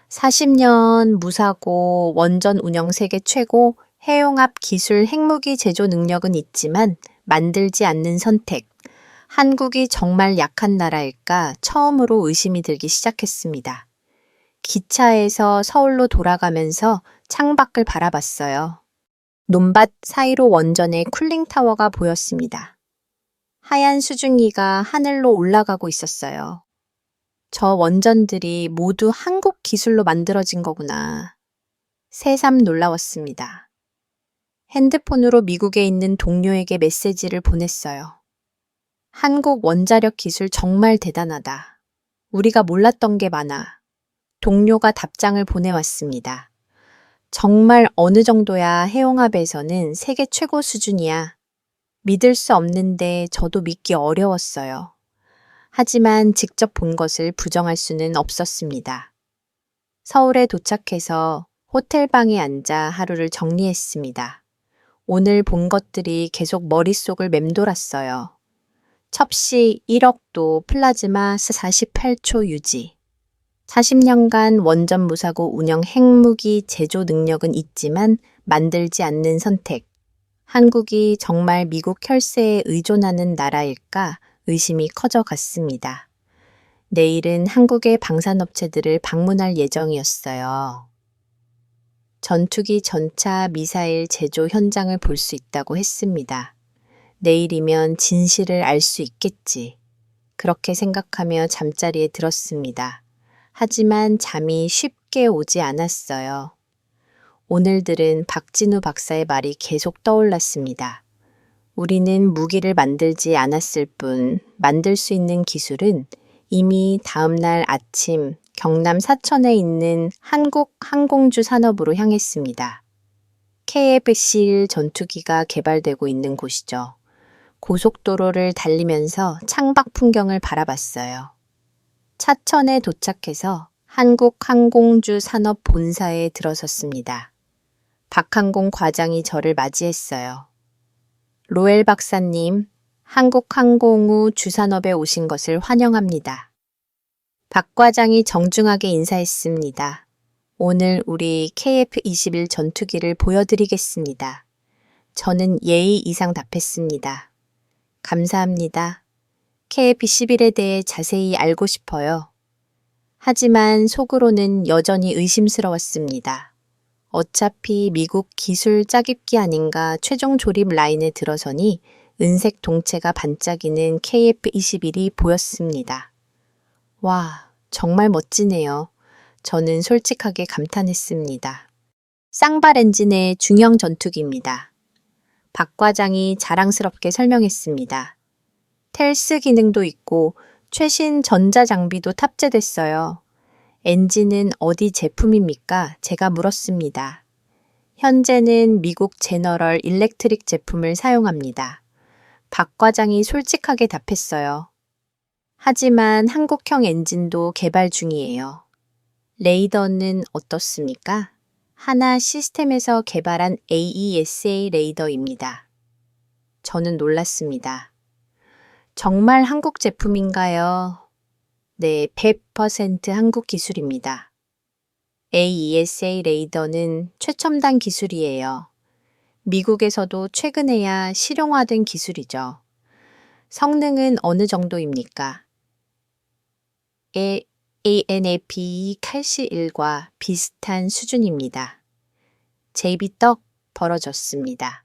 40년 무사고 원전 운영 세계 최고, 해용합 기술 핵무기 제조 능력은 있지만 만들지 않는 선택. 한국이 정말 약한 나라일까 처음으로 의심이 들기 시작했습니다. 기차에서 서울로 돌아가면서 창밖을 바라봤어요. 논밭 사이로 원전의 쿨링타워가 보였습니다. 하얀 수증기가 하늘로 올라가고 있었어요. 저 원전들이 모두 한국 기술로 만들어진 거구나. 새삼 놀라웠습니다. 핸드폰으로 미국에 있는 동료에게 메시지를 보냈어요. 한국 원자력 기술 정말 대단하다. 우리가 몰랐던 게 많아. 동료가 답장을 보내왔습니다. 정말 어느 정도야 해용합에서는 세계 최고 수준이야. 믿을 수 없는데 저도 믿기 어려웠어요. 하지만 직접 본 것을 부정할 수는 없었습니다. 서울에 도착해서 호텔방에 앉아 하루를 정리했습니다. 오늘 본 것들이 계속 머릿속을 맴돌았어요. 첩시 1억도 플라즈마 48초 유지. 40년간 원전 무사고 운영 핵무기 제조 능력은 있지만 만들지 않는 선택. 한국이 정말 미국 혈세에 의존하는 나라일까 의심이 커져갔습니다. 내일은 한국의 방산업체들을 방문할 예정이었어요. 전투기 전차 미사일 제조 현장을 볼 수 있다고 했습니다. 내일이면 진실을 알 수 있겠지. 그렇게 생각하며 잠자리에 들었습니다. 하지만 잠이 쉽게 오지 않았어요. 오늘들은 박진우 박사의 말이 계속 떠올랐습니다. 우리는 무기를 만들지 않았을 뿐 만들 수 있는 기술은 이미 다음날 아침 경남 사천에 있는 한국 항공주 산업으로 향했습니다. KF-11 전투기가 개발되고 있는 곳이죠. 고속도로를 달리면서 창밖 풍경을 바라봤어요. 차천에 도착해서 한국항공주 산업 본사에 들어섰습니다. 박항공 과장이 저를 맞이했어요. 로엘 박사님, 한국항공우 주산업에 오신 것을 환영합니다. 박 과장이 정중하게 인사했습니다. 오늘 우리 KF-21 전투기를 보여드리겠습니다. 저는 예의 이상 답했습니다. 감사합니다. KF-11에 대해 자세히 알고 싶어요. 하지만 속으로는 여전히 의심스러웠습니다. 어차피 미국 기술 짜깁기 아닌가 최종 조립 라인에 들어서니 은색 동체가 반짝이는 KF-21이 보였습니다. 와, 정말 멋지네요. 저는 솔직하게 감탄했습니다. 쌍발 엔진의 중형 전투기입니다. 박 과장이 자랑스럽게 설명했습니다. 텔스 기능도 있고 최신 전자장비도 탑재됐어요. 엔진은 어디 제품입니까? 제가 물었습니다. 현재는 미국 제너럴 일렉트릭 제품을 사용합니다. 박 과장이 솔직하게 답했어요. 하지만 한국형 엔진도 개발 중이에요. 레이더는 어떻습니까? 하나 시스템에서 개발한 AESA 레이더입니다. 저는 놀랐습니다. 정말 한국 제품인가요? 네, 100% 한국 기술입니다. AESA 레이더는 최첨단 기술이에요. 미국에서도 최근에야 실용화된 기술이죠. 성능은 어느 정도입니까? ANAP 칼시1과 비슷한 수준입니다. 제 입이 떡 벌어졌습니다.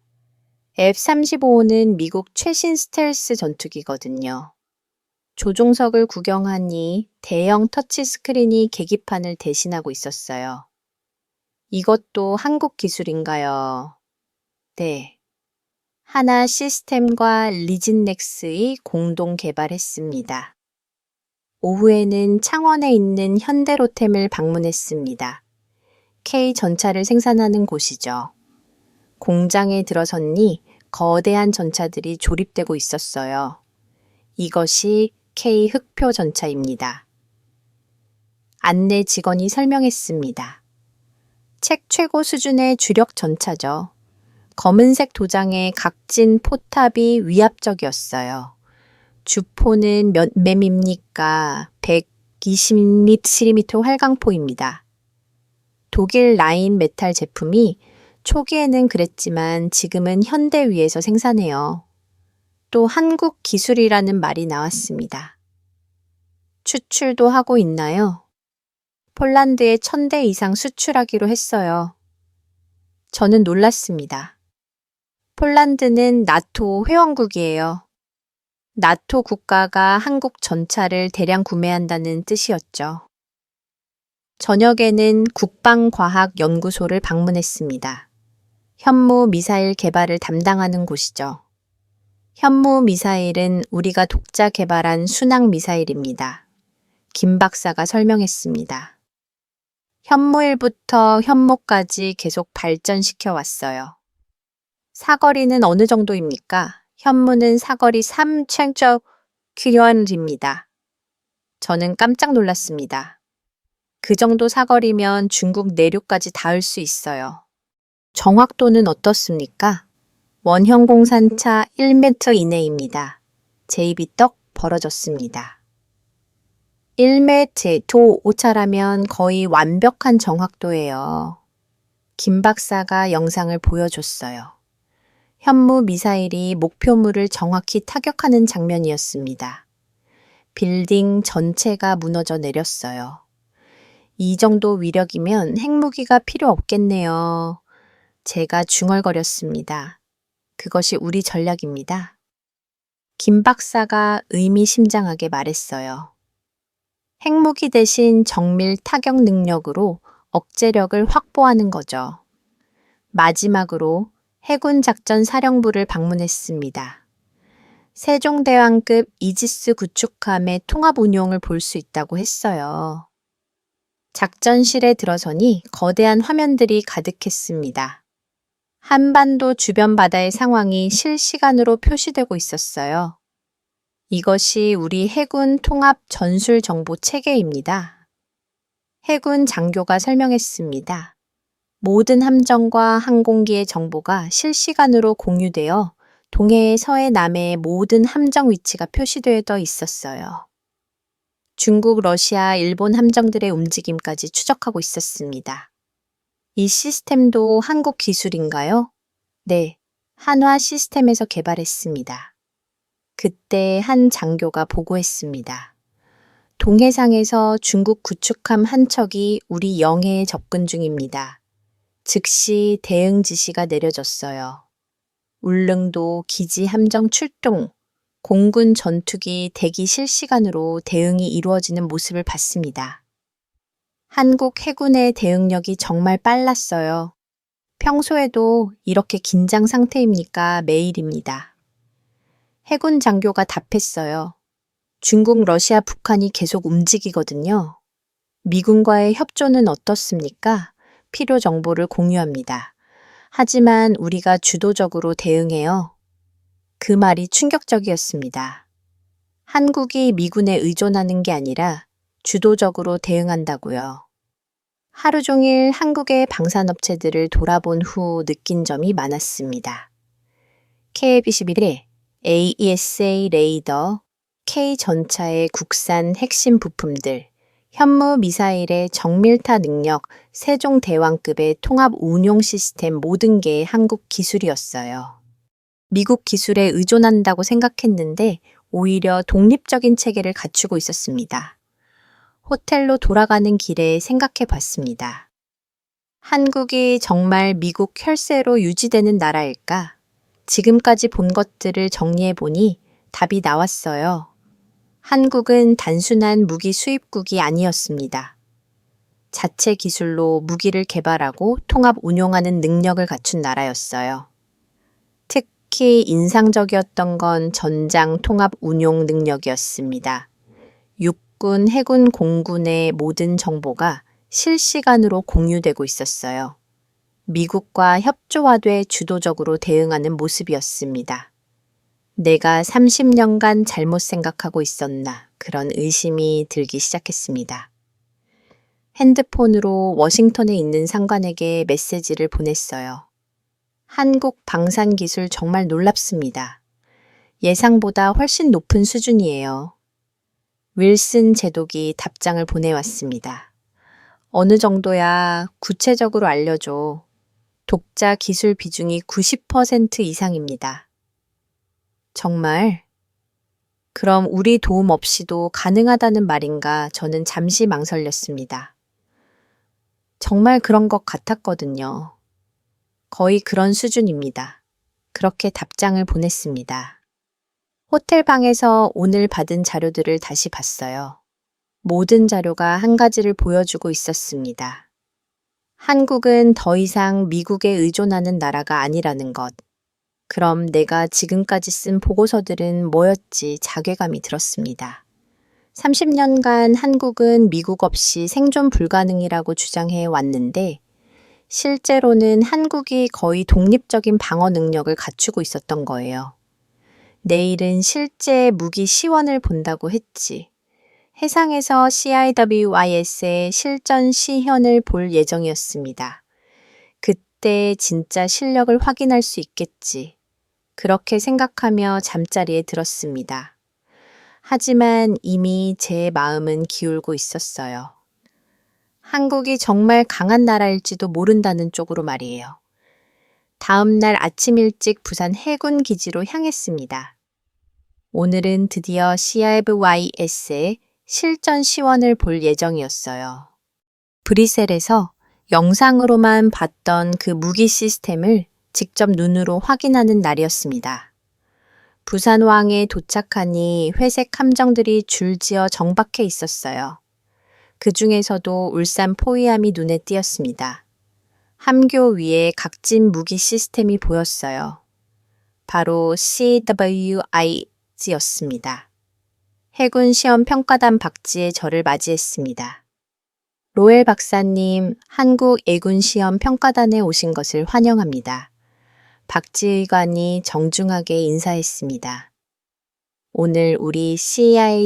F-35는 미국 최신 스텔스 전투기거든요. 조종석을 구경하니 대형 터치스크린이 계기판을 대신하고 있었어요. 이것도 한국 기술인가요? 네. 하나 시스템과 리진넥스의 공동 개발했습니다. 오후에는 창원에 있는 현대로템을 방문했습니다. K 전차를 생산하는 곳이죠. 공장에 들어섰니 거대한 전차들이 조립되고 있었어요. 이것이 K 흑표 전차입니다. 안내 직원이 설명했습니다. 책 최고 수준의 주력 전차죠. 검은색 도장의 각진 포탑이 위압적이었어요. 주포는 몇 맴입니까? 120mm 활강포입니다. 독일 라인 메탈 제품이 초기에는 그랬지만 지금은 현대 위에서 생산해요. 또 한국 기술이라는 말이 나왔습니다. 추출도 하고 있나요? 폴란드에 1000대 이상 수출하기로 했어요. 저는 놀랐습니다. 폴란드는 나토 회원국이에요. 나토 국가가 한국 전차를 대량 구매한다는 뜻이었죠. 저녁에는 국방과학연구소를 방문했습니다. 현무 미사일 개발을 담당하는 곳이죠. 현무 미사일은 우리가 독자 개발한 순항 미사일입니다. 김 박사가 설명했습니다. 현무1부터 현무까지 계속 발전시켜 왔어요. 사거리는 어느 정도입니까? 현무는 사거리 3,000km입니다. 저는 깜짝 놀랐습니다. 그 정도 사거리면 중국 내륙까지 닿을 수 있어요. 정확도는 어떻습니까? 원형 공산차 1m 이내입니다. 제 입이 떡 벌어졌습니다. 1m 도 오차라면 거의 완벽한 정확도예요. 김 박사가 영상을 보여줬어요. 현무 미사일이 목표물을 정확히 타격하는 장면이었습니다. 빌딩 전체가 무너져 내렸어요. 이 정도 위력이면 핵무기가 필요 없겠네요. 제가 중얼거렸습니다. 그것이 우리 전략입니다. 김 박사가 의미심장하게 말했어요. 핵무기 대신 정밀 타격 능력으로 억제력을 확보하는 거죠. 마지막으로 해군 작전 사령부를 방문했습니다. 세종대왕급 이지스 구축함의 통합 운용을 볼 수 있다고 했어요. 작전실에 들어서니 거대한 화면들이 가득했습니다. 한반도 주변 바다의 상황이 실시간으로 표시되고 있었어요. 이것이 우리 해군 통합 전술 정보 체계입니다. 해군 장교가 설명했습니다. 모든 함정과 항공기의 정보가 실시간으로 공유되어 동해, 서해, 남해의 모든 함정 위치가 표시되어 있었어요. 중국, 러시아, 일본 함정들의 움직임까지 추적하고 있었습니다. 이 시스템도 한국 기술인가요? 네, 한화 시스템에서 개발했습니다. 그때 한 장교가 보고했습니다. 동해상에서 중국 구축함 한 척이 우리 영해에 접근 중입니다. 즉시 대응 지시가 내려졌어요. 울릉도 기지 함정 출동, 공군 전투기 대기 실시간으로 대응이 이루어지는 모습을 봤습니다. 한국 해군의 대응력이 정말 빨랐어요. 평소에도 이렇게 긴장 상태입니까? 매일입니다. 해군 장교가 답했어요. 중국, 러시아, 북한이 계속 움직이거든요. 미군과의 협조는 어떻습니까? 필요 정보를 공유합니다. 하지만 우리가 주도적으로 대응해요. 그 말이 충격적이었습니다. 한국이 미군에 의존하는 게 아니라 주도적으로 대응한다고요. 하루 종일 한국의 방산업체들을 돌아본 후 느낀 점이 많았습니다. KF-21의 AESA 레이더, K전차의 국산 핵심 부품들, 현무 미사일의 정밀타 능력, 세종대왕급의 통합 운용 시스템 모든 게 한국 기술이었어요. 미국 기술에 의존한다고 생각했는데 오히려 독립적인 체계를 갖추고 있었습니다. 호텔로 돌아가는 길에 생각해 봤습니다. 한국이 정말 미국 혈세로 유지되는 나라일까? 지금까지 본 것들을 정리해 보니 답이 나왔어요. 한국은 단순한 무기 수입국이 아니었습니다. 자체 기술로 무기를 개발하고 통합 운용하는 능력을 갖춘 나라였어요. 특히 인상적이었던 건 전장 통합 운용 능력이었습니다. 육군, 해군, 공군의 모든 정보가 실시간으로 공유되고 있었어요. 미국과 협조하되 주도적으로 대응하는 모습이었습니다. 내가 30년간 잘못 생각하고 있었나 그런 의심이 들기 시작했습니다. 핸드폰으로 워싱턴에 있는 상관에게 메시지를 보냈어요. 한국 방산기술 정말 놀랍습니다. 예상보다 훨씬 높은 수준이에요. 윌슨 제독이 답장을 보내왔습니다. 어느 정도야 구체적으로 알려줘. 독자 기술 비중이 90% 이상입니다. 정말? 그럼 우리 도움 없이도 가능하다는 말인가 저는 잠시 망설였습니다. 정말 그런 것 같았거든요. 거의 그런 수준입니다. 그렇게 답장을 보냈습니다. 호텔 방에서 오늘 받은 자료들을 다시 봤어요. 모든 자료가 한 가지를 보여주고 있었습니다. 한국은 더 이상 미국에 의존하는 나라가 아니라는 것. 그럼 내가 지금까지 쓴 보고서들은 뭐였지 자괴감이 들었습니다. 30년간 한국은 미국 없이 생존 불가능이라고 주장해 왔는데 실제로는 한국이 거의 독립적인 방어 능력을 갖추고 있었던 거예요. 내일은 실제 무기 시원을 본다고 했지. 해상에서 CIWIS의 실전 시현을 볼 예정이었습니다. 그때 진짜 실력을 확인할 수 있겠지. 그렇게 생각하며 잠자리에 들었습니다. 하지만 이미 제 마음은 기울고 있었어요. 한국이 정말 강한 나라일지도 모른다는 쪽으로 말이에요. 다음 날 아침 일찍 부산 해군 기지로 향했습니다. 오늘은 드디어 CIVYS의 실전 시원을 볼 예정이었어요. 브뤼셀에서 영상으로만 봤던 그 무기 시스템을 직접 눈으로 확인하는 날이었습니다. 부산왕에 도착하니 회색 함정들이 줄지어 정박해 있었어요. 그 중에서도 울산 포위함이 눈에 띄었습니다. 함교 위에 각진 무기 시스템이 보였어요. 바로 CWI였습니다. 해군 시험 평가단 박지에 저를 맞이했습니다. 로엘 박사님, 한국 예군 시험 평가단에 오신 것을 환영합니다. 박지 의관이 정중하게 인사했습니다. 오늘 우리 CIWIS의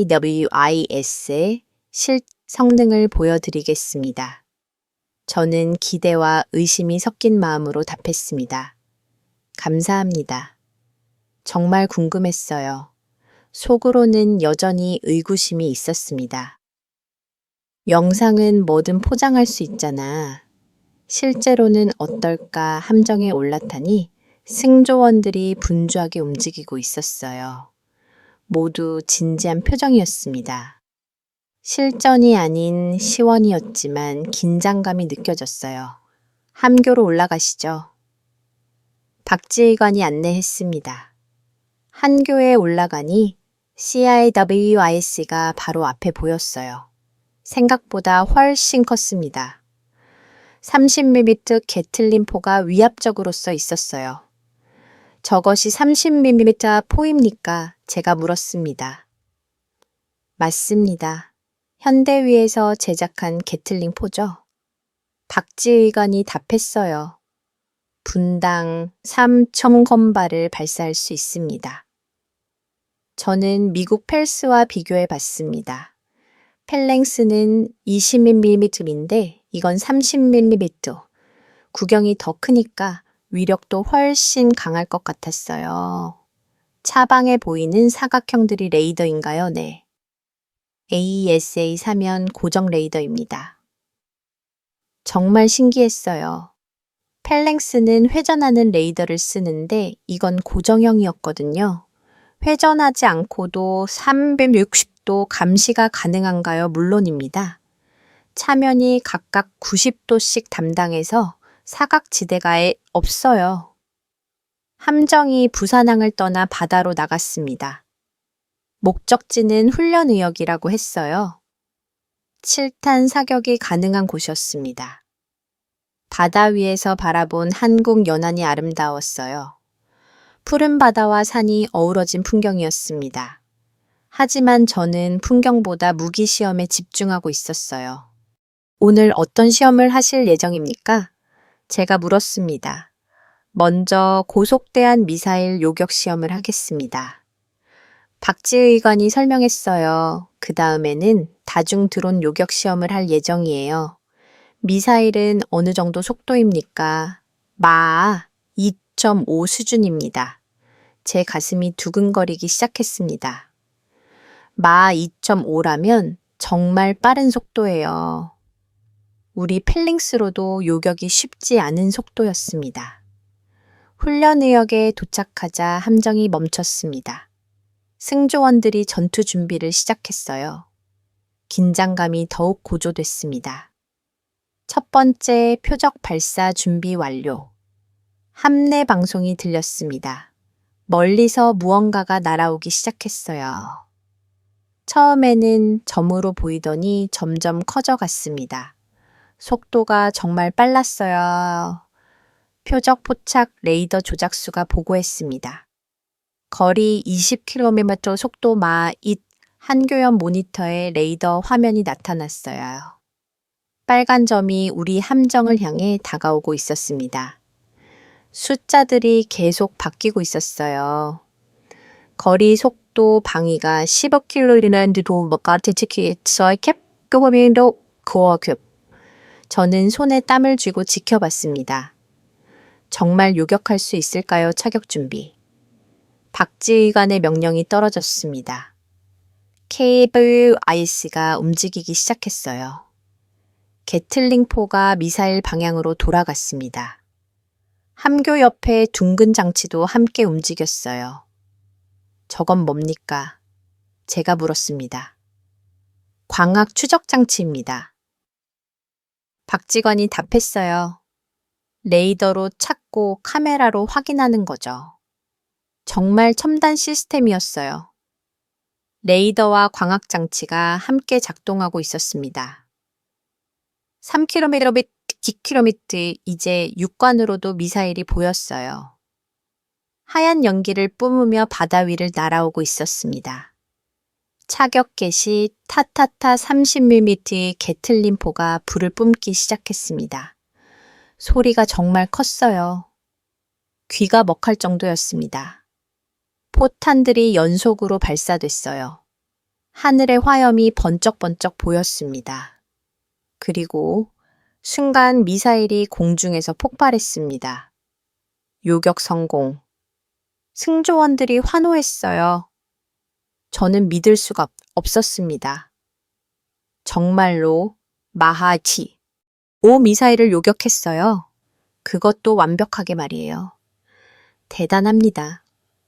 성능을 보여드리겠습니다. 저는 기대와 의심이 섞인 마음으로 답했습니다. 감사합니다. 정말 궁금했어요. 속으로는 여전히 의구심이 있었습니다. 영상은 뭐든 포장할 수 있잖아. 실제로는 어떨까 함정에 올라타니 승조원들이 분주하게 움직이고 있었어요. 모두 진지한 표정이었습니다. 실전이 아닌 시원이었지만 긴장감이 느껴졌어요. 함교로 올라가시죠. 박지휘관이 안내했습니다. 한교에 올라가니 CIWIS가 바로 앞에 보였어요. 생각보다 훨씬 컸습니다. 30mm 게틀린포가 위압적으로 써 있었어요. 저것이 30mm 포입니까? 제가 물었습니다. 맞습니다. 현대위에서 제작한 게틀링포죠. 박지휘관이 답했어요. 분당 3,000건발을 발사할 수 있습니다. 저는 미국 펠스와 비교해 봤습니다. 펠랭스는 20mm인데 이건 30mm. 구경이 더 크니까 위력도 훨씬 강할 것 같았어요. 차방에 보이는 사각형들이 레이더인가요? 네. AESA3면 고정 레이더입니다. 정말 신기했어요. 펠랭스는 회전하는 레이더를 쓰는데 이건 고정형이었거든요. 회전하지 않고도 360도 감시가 가능한가요? 물론입니다. 차면이 각각 90도씩 담당해서 사각지대가 없어요. 함정이 부산항을 떠나 바다로 나갔습니다. 목적지는 훈련의역이라고 했어요. 7탄 사격이 가능한 곳이었습니다. 바다 위에서 바라본 한국 연안이 아름다웠어요. 푸른 바다와 산이 어우러진 풍경이었습니다. 하지만 저는 풍경보다 무기 시험에 집중하고 있었어요. 오늘 어떤 시험을 하실 예정입니까? 제가 물었습니다. 먼저 고속대한 미사일 요격 시험을 하겠습니다. 박지의관이 설명했어요. 그 다음에는 다중 드론 요격 시험을 할 예정이에요. 미사일은 어느 정도 속도입니까? 마 2.5 수준입니다. 제 가슴이 두근거리기 시작했습니다. 마 2.5라면 정말 빠른 속도예요. 우리 펠링스로도 요격이 쉽지 않은 속도였습니다. 훈련의역에 도착하자 함정이 멈췄습니다. 승조원들이 전투 준비를 시작했어요. 긴장감이 더욱 고조됐습니다. 첫 번째 표적 발사 준비 완료. 함내 방송이 들렸습니다. 멀리서 무언가가 날아오기 시작했어요. 처음에는 점으로 보이더니 점점 커져갔습니다. 속도가 정말 빨랐어요. 표적 포착 레이더 조작수가 보고했습니다. 거리 20km 속도 마 1, 한교연 모니터에 레이더 화면이 나타났어요. 빨간 점이 우리 함정을 향해 다가오고 있었습니다. 숫자들이 계속 바뀌고 있었어요. 거리 속도 방위가 15km라는 도로가 특히 서캡급으로 고어급. 저는 손에 땀을 쥐고 지켜봤습니다. 정말 요격할 수 있을까요? 차격 준비. 박지휘관의 명령이 떨어졌습니다. 케이블 아이스가 움직이기 시작했어요. 게틀링포가 미사일 방향으로 돌아갔습니다. 함교 옆에 둥근 장치도 함께 움직였어요. 저건 뭡니까? 제가 물었습니다. 광학 추적 장치입니다. 박지관이 답했어요. 레이더로 찾고 카메라로 확인하는 거죠. 정말 첨단 시스템이었어요. 레이더와 광학 장치가 함께 작동하고 있었습니다. 3km, 2km 이제 육관으로도 미사일이 보였어요. 하얀 연기를 뿜으며 바다 위를 날아오고 있었습니다. 차격 개시 타타타 30mm 게틀린포가 불을 뿜기 시작했습니다. 소리가 정말 컸어요. 귀가 먹할 정도였습니다. 포탄들이 연속으로 발사됐어요. 하늘의 화염이 번쩍번쩍 보였습니다. 그리고 순간 미사일이 공중에서 폭발했습니다. 요격 성공. 승조원들이 환호했어요. 저는 믿을 수가 없었습니다. 정말로 마하치 5 미사일을 요격했어요. 그것도 완벽하게 말이에요. 대단합니다.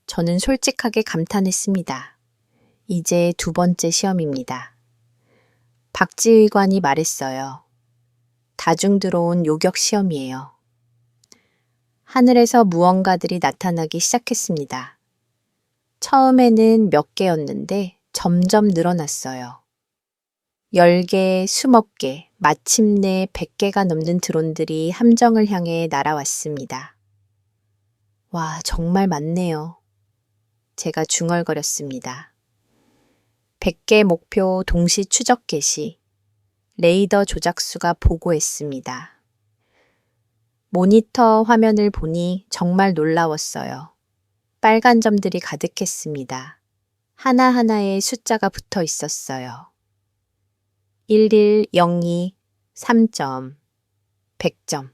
저는 솔직하게 감탄했습니다. 이제 두 번째 시험입니다. 박지휘관이 말했어요. 다중 들어온 요격 시험이에요. 하늘에서 무언가들이 나타나기 시작했습니다. 처음에는 몇 개였는데 점점 늘어났어요. 10개, 20개, 마침내 100개가 넘는 드론들이 함정을 향해 날아왔습니다. 와, 정말 많네요. 제가 중얼거렸습니다. 100개 목표 동시 추적 개시. 레이더 조작수가 보고했습니다. 모니터 화면을 보니 정말 놀라웠어요. 빨간 점들이 가득했습니다. 하나하나에 숫자가 붙어 있었어요. 11, 02, 3점, 100점.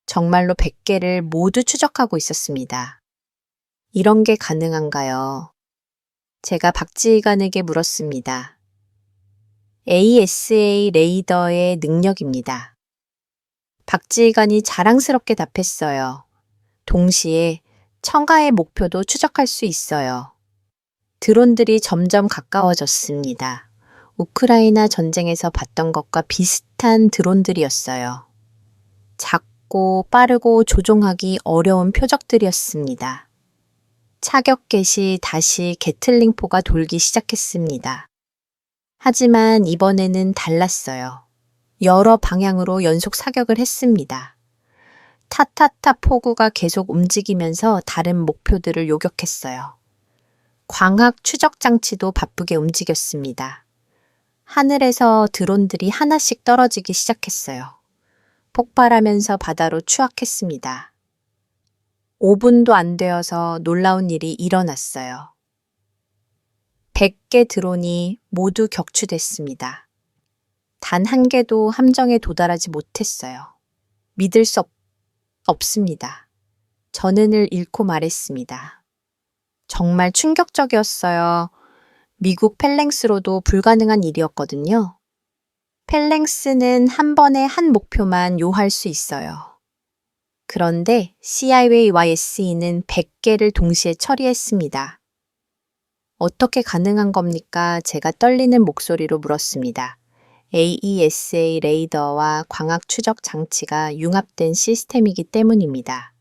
정말로 100개를 모두 추적하고 있었습니다. 이런 게 가능한가요? 제가 박지휘관에게 물었습니다. ASA 레이더의 능력입니다. 박지휘관이 자랑스럽게 답했어요. 동시에 청가의 목표도 추적할 수 있어요. 드론들이 점점 가까워졌습니다. 우크라이나 전쟁에서 봤던 것과 비슷한 드론들이었어요. 작고 빠르고 조종하기 어려운 표적들이었습니다. 차격 개시 다시 게틀링포가 돌기 시작했습니다. 하지만 이번에는 달랐어요. 여러 방향으로 연속 사격을 했습니다. 타타타 포구가 계속 움직이면서 다른 목표들을 요격했어요. 광학 추적 장치도 바쁘게 움직였습니다. 하늘에서 드론들이 하나씩 떨어지기 시작했어요. 폭발하면서 바다로 추락했습니다. 5분도 안 되어서 놀라운 일이 일어났어요. 100개 드론이 모두 격추됐습니다. 단 한 개도 함정에 도달하지 못했어요. 믿을 수 없습니다. 전은을 잃고 말했습니다. 정말 충격적이었어요. 미국 펠랭스로도 불가능한 일이었거든요. 펠랭스는 한 번에 한 목표만 요할 수 있어요. 그런데 CIWSE는 100개를 동시에 처리했습니다. 어떻게 가능한 겁니까? 제가 떨리는 목소리로 물었습니다. AESA 레이더와 광학 추적 장치가 융합된 시스템이기 때문입니다.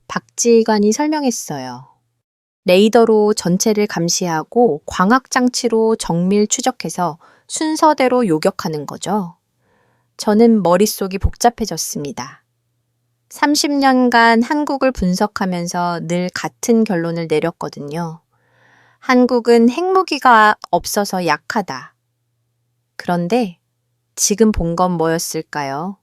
박지휘관이 설명했어요. 레이더로 전체를 감시하고 광학 장치로 정밀 추적해서 순서대로 요격하는 거죠. 저는 머릿속이 복잡해졌습니다. 30년간 한국을 분석하면서 늘 같은 결론을 내렸거든요. 한국은 핵무기가 없어서 약하다. 그런데 지금 본 건 뭐였을까요?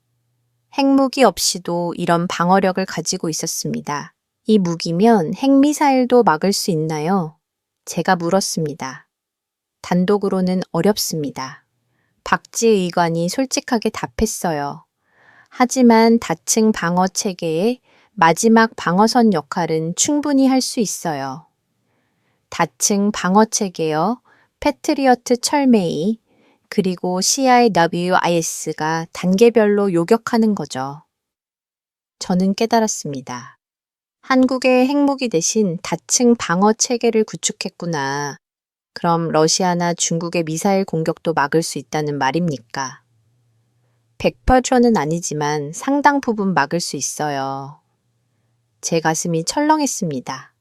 핵무기 없이도 이런 방어력을 가지고 있었습니다. 이 무기면 핵미사일도 막을 수 있나요? 제가 물었습니다. 단독으로는 어렵습니다. 박지의관이 솔직하게 답했어요. 하지만 다층 방어 체계의 마지막 방어선 역할은 충분히 할 수 있어요. 다층 방어 체계여 패트리어트 철매이 그리고 CIWIS가 단계별로 요격하는 거죠. 저는 깨달았습니다. 한국의 핵무기 대신 다층 방어 체계를 구축했구나. 그럼 러시아나 중국의 미사일 공격도 막을 수 있다는 말입니까? 100%는 아니지만 상당 부분 막을 수 있어요. 제 가슴이 철렁했습니다.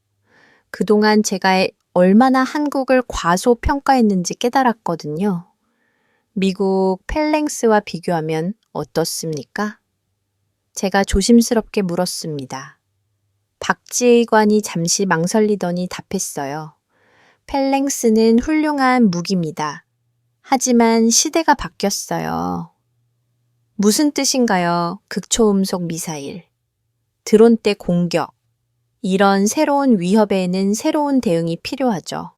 그동안 제가 얼마나 한국을 과소평가했는지 깨달았거든요. 미국 펠랭스와 비교하면 어떻습니까? 제가 조심스럽게 물었습니다. 박지휘관이 잠시 망설이더니 답했어요. 펠랭스는 훌륭한 무기입니다. 하지만 시대가 바뀌었어요. 무슨 뜻인가요? 극초음속 미사일, 드론대 공격. 이런 새로운 위협에는 새로운 대응이 필요하죠.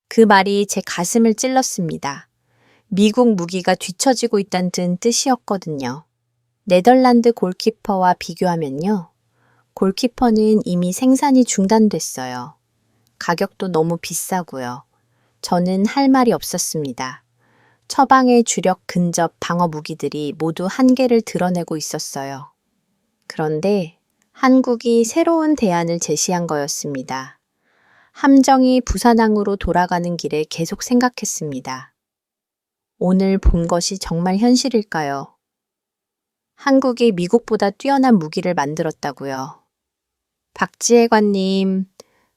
그 말이 제 가슴을 찔렀습니다. 미국 무기가 뒤처지고 있다는 뜻이었거든요. 네덜란드 골키퍼와 비교하면요. 골키퍼는 이미 생산이 중단됐어요. 가격도 너무 비싸고요. 저는 할 말이 없었습니다. 처방의 주력 근접 방어 무기들이 모두 한계를 드러내고 있었어요. 그런데 한국이 새로운 대안을 제시한 거였습니다. 함정이 부산항으로 돌아가는 길에 계속 생각했습니다. 오늘 본 것이 정말 현실일까요? 한국이 미국보다 뛰어난 무기를 만들었다고요. 박지혜관님,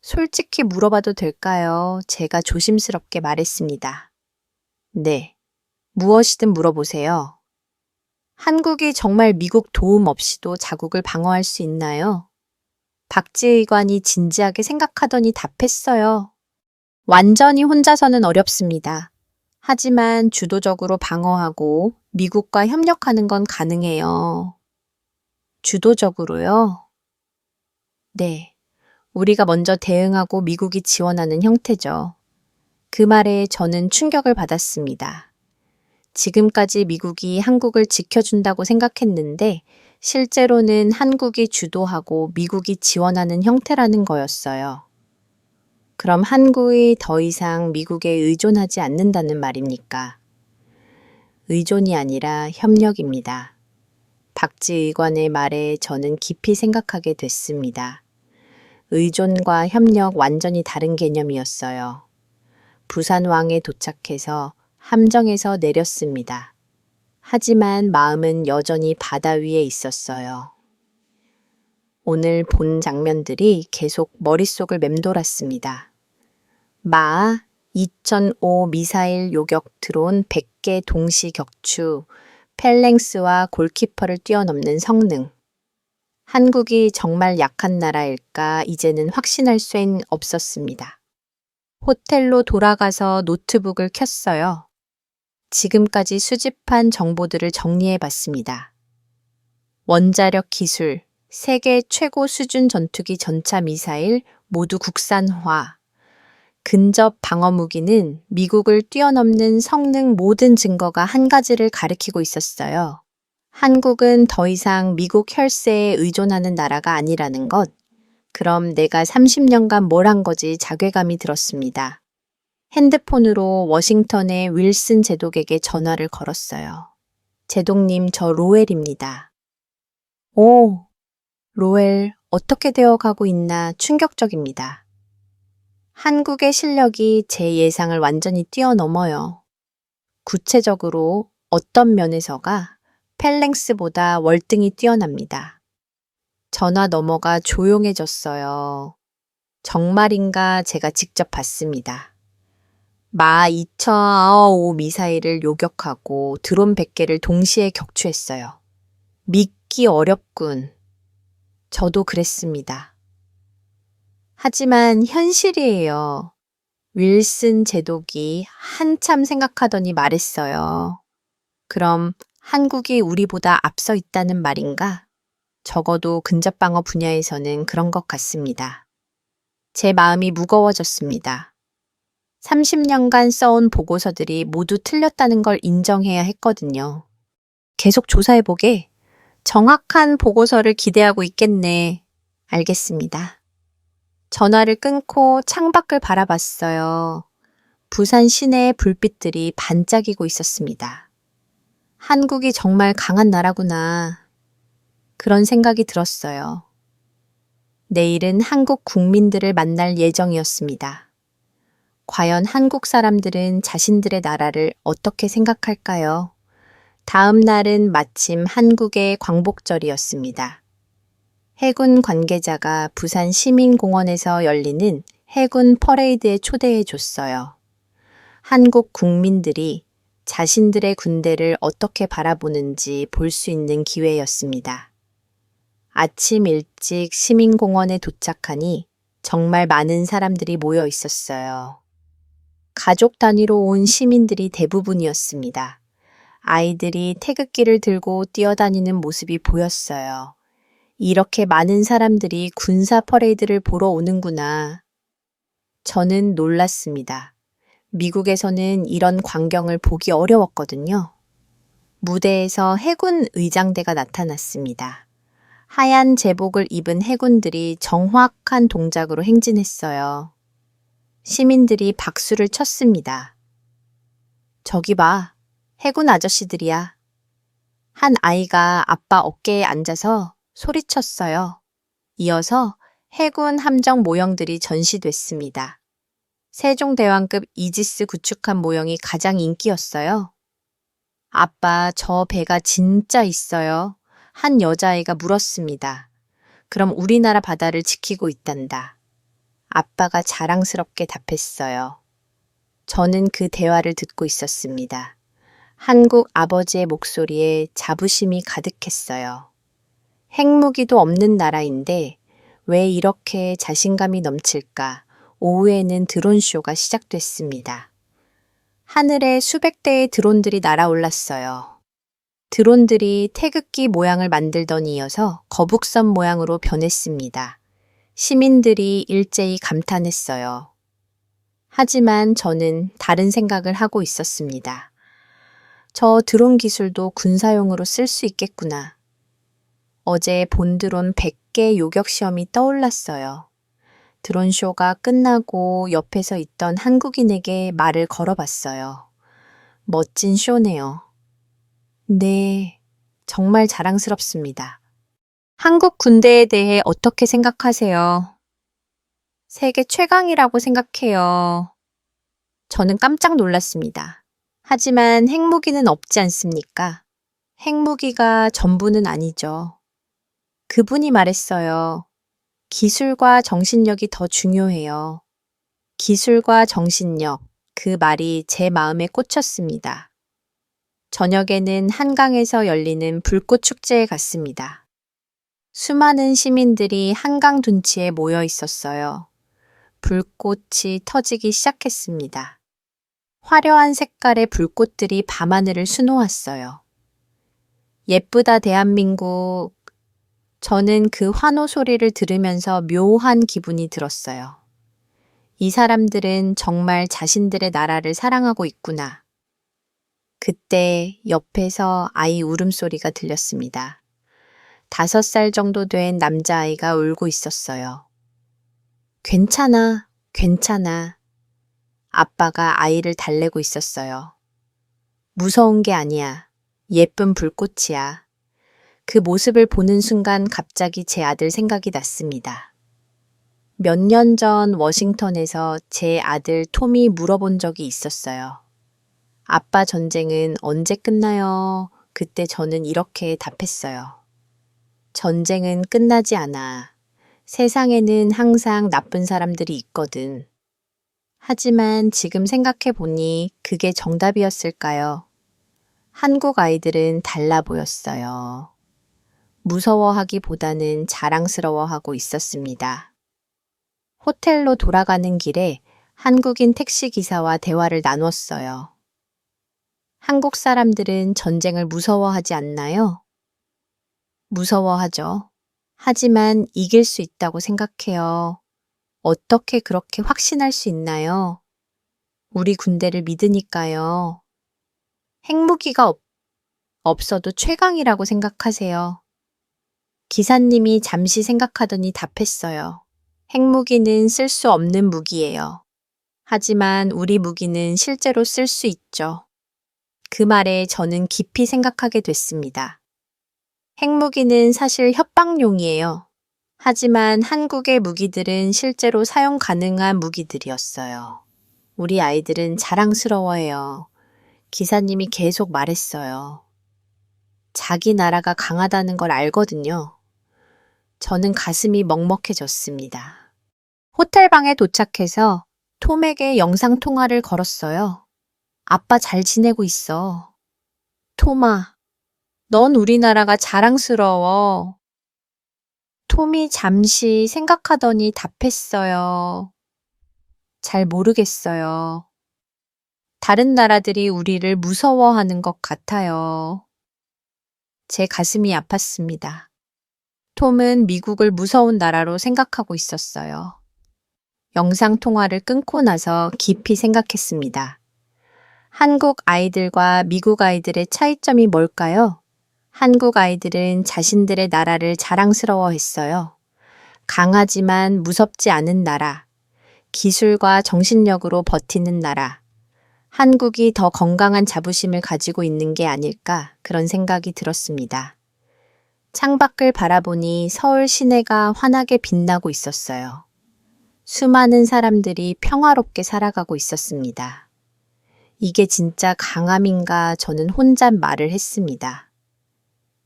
솔직히 물어봐도 될까요? 제가 조심스럽게 말했습니다. 네, 무엇이든 물어보세요. 한국이 정말 미국 도움 없이도 자국을 방어할 수 있나요? 박지의관이 진지하게 생각하더니 답했어요. 완전히 혼자서는 어렵습니다. 하지만 주도적으로 방어하고 미국과 협력하는 건 가능해요. 주도적으로요? 네. 우리가 먼저 대응하고 미국이 지원하는 형태죠. 그 말에 저는 충격을 받았습니다. 지금까지 미국이 한국을 지켜준다고 생각했는데 실제로는 한국이 주도하고 미국이 지원하는 형태라는 거였어요. 그럼 한국이 더 이상 미국에 의존하지 않는다는 말입니까? 의존이 아니라 협력입니다. 박지 의관의 말에 저는 깊이 생각하게 됐습니다. 의존과 협력 완전히 다른 개념이었어요. 부산왕에 도착해서 함정에서 내렸습니다. 하지만 마음은 여전히 바다 위에 있었어요. 오늘 본 장면들이 계속 머릿속을 맴돌았습니다. 2005 미사일 요격 드론 100개 동시 격추, 펠랭스와 골키퍼를 뛰어넘는 성능. 한국이 정말 약한 나라일까 이제는 확신할 수는 없었습니다. 호텔로 돌아가서 노트북을 켰어요. 지금까지 수집한 정보들을 정리해 봤습니다. 원자력 기술, 세계 최고 수준 전투기 전차 미사일 모두 국산화, 근접 방어 무기는 미국을 뛰어넘는 성능 모든 증거가 한 가지를 가리키고 있었어요. 한국은 더 이상 미국 혈세에 의존하는 나라가 아니라는 것. 그럼 내가 30년간 뭘 한 거지 자괴감이 들었습니다. 핸드폰으로 워싱턴의 윌슨 제독에게 전화를 걸었어요. 제독님, 저 로엘입니다. 오, 로엘, 어떻게 되어가고 있나 충격적입니다. 한국의 실력이 제 예상을 완전히 뛰어넘어요. 구체적으로 어떤 면에서가 펠랭스보다 월등히 뛰어납니다. 전화 너머가 조용해졌어요. 정말인가 제가 직접 봤습니다. 2005 미사일을 요격하고 드론 100개를 동시에 격추했어요. 믿기 어렵군. 저도 그랬습니다. 하지만 현실이에요. 윌슨 제독이 한참 생각하더니 말했어요. 그럼 한국이 우리보다 앞서 있다는 말인가? 적어도 근접방어 분야에서는 그런 것 같습니다. 제 마음이 무거워졌습니다. 30년간 써온 보고서들이 모두 틀렸다는 걸 인정해야 했거든요. 계속 조사해보게. 정확한 보고서를 기대하고 있겠네. 알겠습니다. 전화를 끊고 창밖을 바라봤어요. 부산 시내의 불빛들이 반짝이고 있었습니다. 한국이 정말 강한 나라구나. 그런 생각이 들었어요. 내일은 한국 국민들을 만날 예정이었습니다. 과연 한국 사람들은 자신들의 나라를 어떻게 생각할까요? 다음 날은 마침 한국의 광복절이었습니다. 해군 관계자가 부산 시민공원에서 열리는 해군 퍼레이드에 초대해 줬어요. 한국 국민들이 자신들의 군대를 어떻게 바라보는지 볼 수 있는 기회였습니다. 아침 일찍 시민공원에 도착하니 정말 많은 사람들이 모여 있었어요. 가족 단위로 온 시민들이 대부분이었습니다. 아이들이 태극기를 들고 뛰어다니는 모습이 보였어요. 이렇게 많은 사람들이 군사 퍼레이드를 보러 오는구나. 저는 놀랐습니다. 미국에서는 이런 광경을 보기 어려웠거든요. 무대에서 해군 의장대가 나타났습니다. 하얀 제복을 입은 해군들이 정확한 동작으로 행진했어요. 시민들이 박수를 쳤습니다. 저기 봐, 해군 아저씨들이야. 한 아이가 아빠 어깨에 앉아서 소리쳤어요. 이어서 해군 함정 모형들이 전시됐습니다. 세종대왕급 이지스 구축함 모형이 가장 인기였어요. 아빠, 저 배가 진짜 있어요. 한 여자아이가 물었습니다. 그럼 우리나라 바다를 지키고 있단다. 아빠가 자랑스럽게 답했어요. 저는 그 대화를 듣고 있었습니다. 한국 아버지의 목소리에 자부심이 가득했어요. 핵무기도 없는 나라인데 왜 이렇게 자신감이 넘칠까? 오후에는 드론쇼가 시작됐습니다. 하늘에 수백 대의 드론들이 날아올랐어요. 드론들이 태극기 모양을 만들던 이어서 거북선 모양으로 변했습니다. 시민들이 일제히 감탄했어요. 하지만 저는 다른 생각을 하고 있었습니다. 저 드론 기술도 군사용으로 쓸 수 있겠구나. 어제 본 드론 100개 요격 시험이 떠올랐어요. 드론쇼가 끝나고 옆에서 있던 한국인에게 말을 걸어봤어요. 멋진 쇼네요. 네, 정말 자랑스럽습니다. 한국 군대에 대해 어떻게 생각하세요? 세계 최강이라고 생각해요. 저는 깜짝 놀랐습니다. 하지만 핵무기는 없지 않습니까? 핵무기가 전부는 아니죠. 그분이 말했어요. 기술과 정신력이 더 중요해요. 기술과 정신력, 그 말이 제 마음에 꽂혔습니다. 저녁에는 한강에서 열리는 불꽃 축제에 갔습니다. 수많은 시민들이 한강 둔치에 모여 있었어요. 불꽃이 터지기 시작했습니다. 화려한 색깔의 불꽃들이 밤하늘을 수놓았어요. 예쁘다 대한민국. 저는 그 환호 소리를 들으면서 묘한 기분이 들었어요. 이 사람들은 정말 자신들의 나라를 사랑하고 있구나. 그때 옆에서 아이 울음소리가 들렸습니다. 5살 정도 된 남자아이가 울고 있었어요. 괜찮아, 괜찮아. 아빠가 아이를 달래고 있었어요. 무서운 게 아니야. 예쁜 불꽃이야. 그 모습을 보는 순간 갑자기 제 아들 생각이 났습니다. 몇 년 전 워싱턴에서 제 아들 톰이 물어본 적이 있었어요. 아빠 전쟁은 언제 끝나요? 그때 저는 이렇게 답했어요. 전쟁은 끝나지 않아. 세상에는 항상 나쁜 사람들이 있거든. 하지만 지금 생각해 보니 그게 정답이었을까요? 한국 아이들은 달라 보였어요. 무서워하기보다는 자랑스러워하고 있었습니다. 호텔로 돌아가는 길에 한국인 택시기사와 대화를 나눴어요. 한국 사람들은 전쟁을 무서워하지 않나요? 무서워하죠. 하지만 이길 수 있다고 생각해요. 어떻게 그렇게 확신할 수 있나요? 우리 군대를 믿으니까요. 핵무기가 없어도 최강이라고 생각하세요. 기사님이 잠시 생각하더니 답했어요. 핵무기는 쓸 수 없는 무기예요. 하지만 우리 무기는 실제로 쓸 수 있죠. 그 말에 저는 깊이 생각하게 됐습니다. 핵무기는 사실 협박용이에요. 하지만 한국의 무기들은 실제로 사용 가능한 무기들이었어요. 우리 아이들은 자랑스러워해요. 기사님이 계속 말했어요. 자기 나라가 강하다는 걸 알거든요. 저는 가슴이 먹먹해졌습니다. 호텔방에 도착해서 톰에게 영상통화를 걸었어요. 아빠 잘 지내고 있어. 톰아, 넌 우리나라가 자랑스러워. 톰이 잠시 생각하더니 답했어요. 잘 모르겠어요. 다른 나라들이 우리를 무서워하는 것 같아요. 제 가슴이 아팠습니다. 톰은 미국을 무서운 나라로 생각하고 있었어요. 영상통화를 끊고 나서 깊이 생각했습니다. 한국 아이들과 미국 아이들의 차이점이 뭘까요? 한국 아이들은 자신들의 나라를 자랑스러워했어요. 강하지만 무섭지 않은 나라, 기술과 정신력으로 버티는 나라, 한국이 더 건강한 자부심을 가지고 있는 게 아닐까 그런 생각이 들었습니다. 창밖을 바라보니 서울 시내가 환하게 빛나고 있었어요. 수많은 사람들이 평화롭게 살아가고 있었습니다. 이게 진짜 강함인가 저는 혼잣말을 했습니다.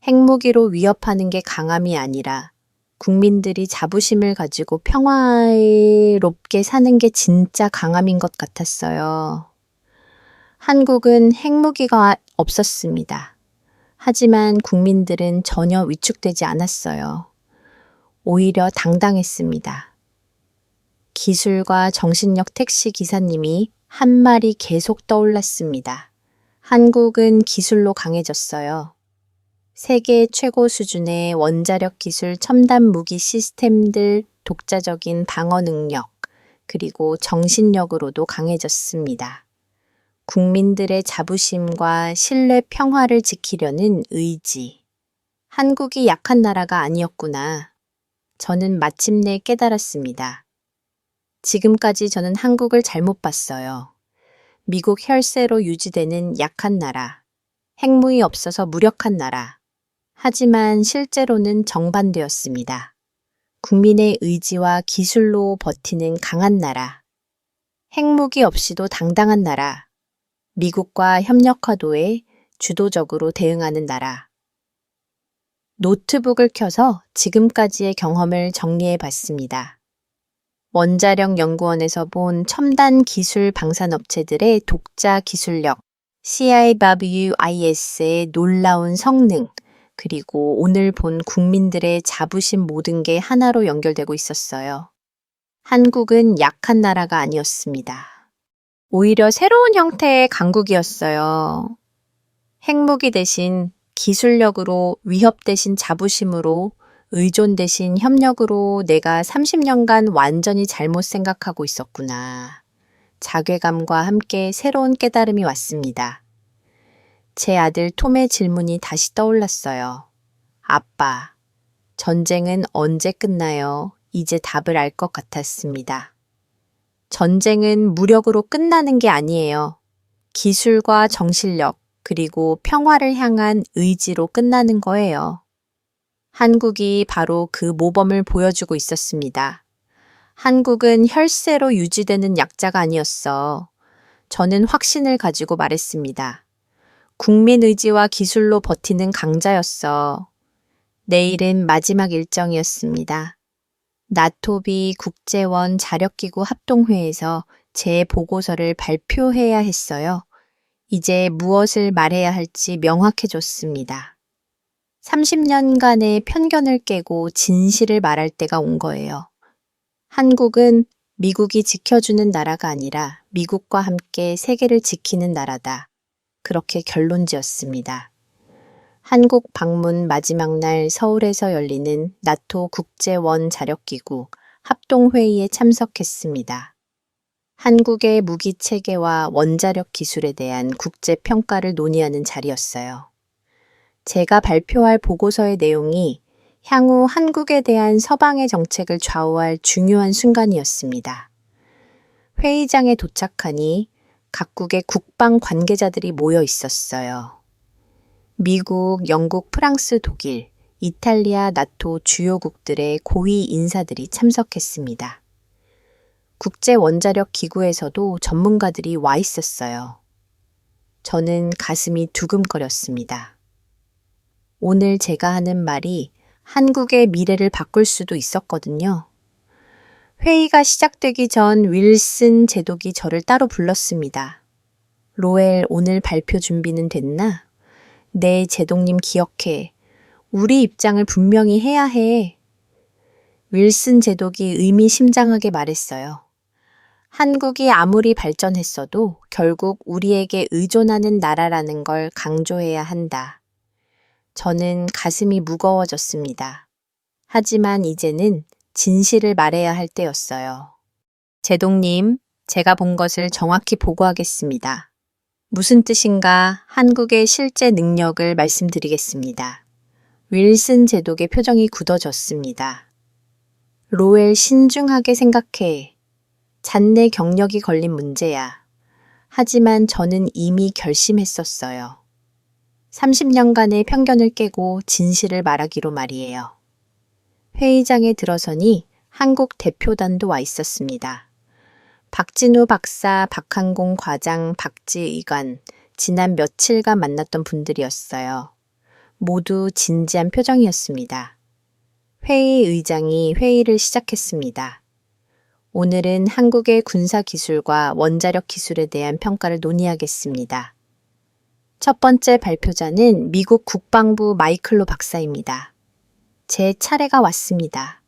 핵무기로 위협하는 게 강함이 아니라 국민들이 자부심을 가지고 평화롭게 사는 게 진짜 강함인 것 같았어요. 한국은 핵무기가 없었습니다. 하지만 국민들은 전혀 위축되지 않았어요. 오히려 당당했습니다. 기술과 정신력 택시 기사님이 한 말이 계속 떠올랐습니다. 한국은 기술로 강해졌어요. 세계 최고 수준의 원자력 기술 첨단 무기 시스템들, 독자적인 방어 능력, 그리고 정신력으로도 강해졌습니다. 국민들의 자부심과 신뢰 평화를 지키려는 의지. 한국이 약한 나라가 아니었구나. 저는 마침내 깨달았습니다. 지금까지 저는 한국을 잘못 봤어요. 미국 혈세로 유지되는 약한 나라, 핵무기 없어서 무력한 나라. 하지만 실제로는 정반대였습니다. 국민의 의지와 기술로 버티는 강한 나라, 핵무기 없이도 당당한 나라, 미국과 협력화도에 주도적으로 대응하는 나라. 노트북을 켜서 지금까지의 경험을 정리해 봤습니다. 원자력 연구원에서 본 첨단 기술 방산업체들의 독자 기술력, CIWIS의 놀라운 성능, 그리고 오늘 본 국민들의 자부심 모든 게 하나로 연결되고 있었어요. 한국은 약한 나라가 아니었습니다. 오히려 새로운 형태의 강국이었어요. 핵무기 대신 기술력으로, 위협 대신 자부심으로, 의존 대신 협력으로 내가 30년간 완전히 잘못 생각하고 있었구나. 자괴감과 함께 새로운 깨달음이 왔습니다. 제 아들 톰의 질문이 다시 떠올랐어요. 아빠, 전쟁은 언제 끝나요? 이제 답을 알 것 같았습니다. 전쟁은 무력으로 끝나는 게 아니에요. 기술과 정신력, 그리고 평화를 향한 의지로 끝나는 거예요. 한국이 바로 그 모범을 보여주고 있었습니다. 한국은 혈세로 유지되는 약자가 아니었어. 저는 확신을 가지고 말했습니다. 국민 의지와 기술로 버티는 강자였어. 내일은 마지막 일정이었습니다. 나토비 국제원 자력기구 합동회에서 제 보고서를 발표해야 했어요. 이제 무엇을 말해야 할지 명확해졌습니다. 30년간의 편견을 깨고 진실을 말할 때가 온 거예요. 한국은 미국이 지켜주는 나라가 아니라 미국과 함께 세계를 지키는 나라다. 그렇게 결론지었습니다. 한국 방문 마지막 날 서울에서 열리는 나토 국제원 자력기구 합동회의에 참석했습니다. 한국의 무기 체계와 원자력 기술에 대한 국제 평가를 논의하는 자리였어요. 제가 발표할 보고서의 내용이 향후 한국에 대한 서방의 정책을 좌우할 중요한 순간이었습니다. 회의장에 도착하니 각국의 국방 관계자들이 모여 있었어요. 미국, 영국, 프랑스, 독일, 이탈리아, 나토 주요국들의 고위 인사들이 참석했습니다. 국제원자력 기구에서도 전문가들이 와 있었어요. 저는 가슴이 두근거렸습니다. 오늘 제가 하는 말이 한국의 미래를 바꿀 수도 있었거든요. 회의가 시작되기 전 윌슨 제독이 저를 따로 불렀습니다. 로엘, 오늘 발표 준비는 됐나? 네, 제독님 기억해. 우리 입장을 분명히 해야 해. 윌슨 제독이 의미심장하게 말했어요. 한국이 아무리 발전했어도 결국 우리에게 의존하는 나라라는 걸 강조해야 한다. 저는 가슴이 무거워졌습니다. 하지만 이제는 진실을 말해야 할 때였어요. 제독님, 제가 본 것을 정확히 보고하겠습니다. 무슨 뜻인가 한국의 실제 능력을 말씀드리겠습니다. 윌슨 제독의 표정이 굳어졌습니다. 로엘, 신중하게 생각해. 잔내 경력이 걸린 문제야. 하지만 저는 이미 결심했었어요. 30년간의 편견을 깨고 진실을 말하기로 말이에요. 회의장에 들어서니 한국 대표단도 와 있었습니다. 박진우 박사, 박항공 과장, 박지의관, 지난 며칠간 만났던 분들이었어요. 모두 진지한 표정이었습니다. 회의 의장이 회의를 시작했습니다. 오늘은 한국의 군사 기술과 원자력 기술에 대한 평가를 논의하겠습니다. 첫 번째 발표자는 미국 국방부 마이클로 박사입니다. 제 차례가 왔습니다.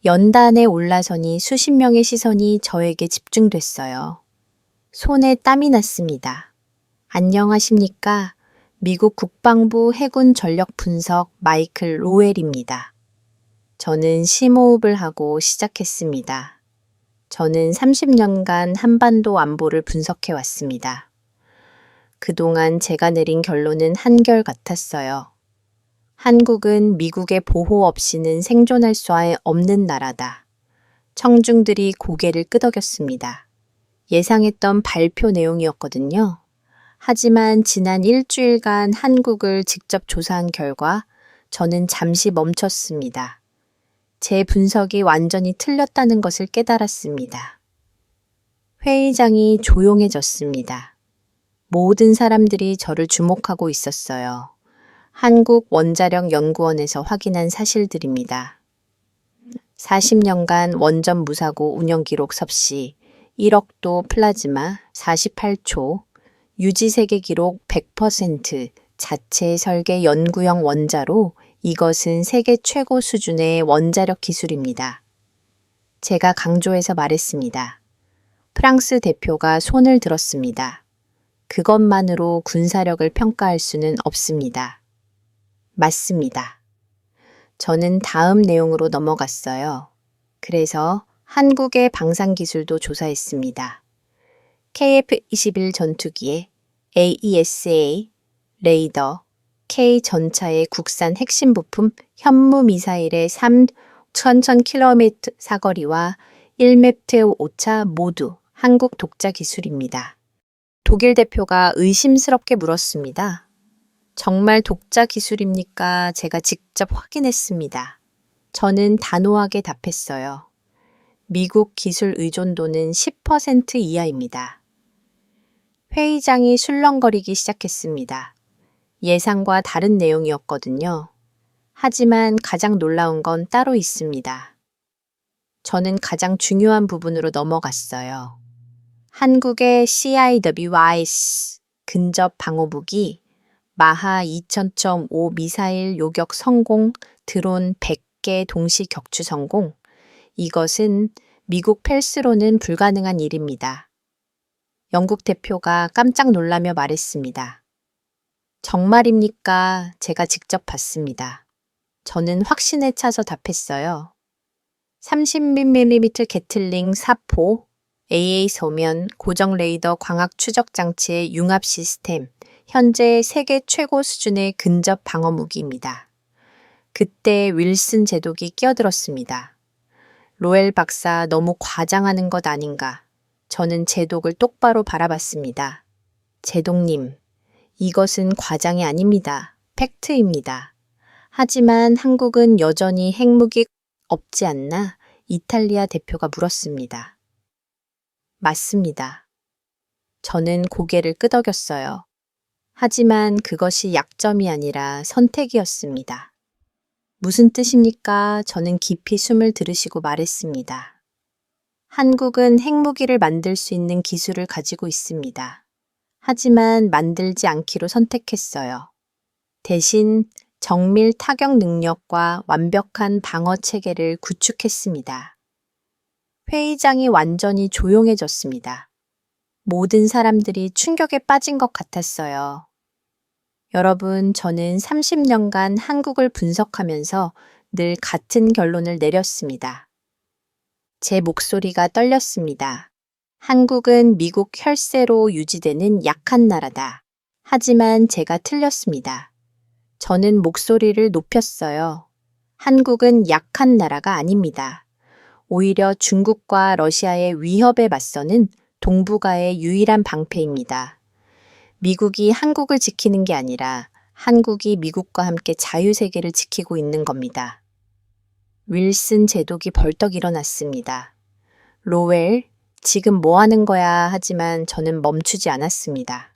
연단에 올라서니 수십 명의 시선이 저에게 집중됐어요. 손에 땀이 났습니다. 안녕하십니까? 미국 국방부 해군 전력 분석 마이클 로웰입니다. 저는 심호흡을 하고 시작했습니다. 저는 30년간 한반도 안보를 분석해 왔습니다. 그동안 제가 내린 결론은 한결같았어요. 한국은 미국의 보호 없이는 생존할 수 없는 나라다. 청중들이 고개를 끄덕였습니다. 예상했던 발표 내용이었거든요. 하지만 지난 일주일간 한국을 직접 조사한 결과 저는 잠시 멈췄습니다. 제 분석이 완전히 틀렸다는 것을 깨달았습니다. 회의장이 조용해졌습니다. 모든 사람들이 저를 주목하고 있었어요. 한국원자력연구원에서 확인한 사실들입니다. 40년간 원전 무사고 운영 기록 섭씨, 1억도 플라즈마 48초, 유지 세계 기록 100%, 자체 설계 연구용 원자로 이것은 세계 최고 수준의 원자력 기술입니다. 제가 강조해서 말했습니다. 프랑스 대표가 손을 들었습니다. 그것만으로 군사력을 평가할 수는 없습니다. 맞습니다. 저는 다음 내용으로 넘어갔어요. 그래서 한국의 방산기술도 조사했습니다. KF-21 전투기에 AESA, 레이더, K 전차의 국산 핵심 부품 현무미사일의 3,000km 사거리와 1m 오차 모두 한국 독자 기술입니다. 독일 대표가 의심스럽게 물었습니다. 정말 독자 기술입니까? 제가 직접 확인했습니다. 저는 단호하게 답했어요. 미국 기술 의존도는 10% 이하입니다. 회의장이 술렁거리기 시작했습니다. 예상과 다른 내용이었거든요. 하지만 가장 놀라운 건 따로 있습니다. 저는 가장 중요한 부분으로 넘어갔어요. 한국의 CIWS 근접 방호무기 마하 2000.5 미사일 요격 성공, 드론 100개 동시 격추 성공. 이것은 미국 펠스로는 불가능한 일입니다. 영국 대표가 깜짝 놀라며 말했습니다. 정말입니까? 제가 직접 봤습니다. 저는 확신에 차서 답했어요. 30mm 게틀링 사포, AA 소면, 고정 레이더 광학 추적 장치의 융합 시스템, 현재 세계 최고 수준의 근접 방어 무기입니다. 그때 윌슨 제독이 끼어들었습니다. 로엘 박사 너무 과장하는 것 아닌가. 저는 제독을 똑바로 바라봤습니다. 제독님, 이것은 과장이 아닙니다. 팩트입니다. 하지만 한국은 여전히 핵무기 없지 않나? 이탈리아 대표가 물었습니다. 맞습니다. 저는 고개를 끄덕였어요. 하지만 그것이 약점이 아니라 선택이었습니다. 무슨 뜻입니까? 저는 깊이 숨을 들이쉬고 말했습니다. 한국은 핵무기를 만들 수 있는 기술을 가지고 있습니다. 하지만 만들지 않기로 선택했어요. 대신 정밀 타격 능력과 완벽한 방어 체계를 구축했습니다. 회의장이 완전히 조용해졌습니다. 모든 사람들이 충격에 빠진 것 같았어요. 여러분, 저는 30년간 한국을 분석하면서 늘 같은 결론을 내렸습니다. 제 목소리가 떨렸습니다. 한국은 미국 혈세로 유지되는 약한 나라다. 하지만 제가 틀렸습니다. 저는 목소리를 높였어요. 한국은 약한 나라가 아닙니다. 오히려 중국과 러시아의 위협에 맞서는 동북아의 유일한 방패입니다. 미국이 한국을 지키는 게 아니라 한국이 미국과 함께 자유세계를 지키고 있는 겁니다. 윌슨 제독이 벌떡 일어났습니다. 로웰, 지금 뭐 하는 거야? 하지만 저는 멈추지 않았습니다.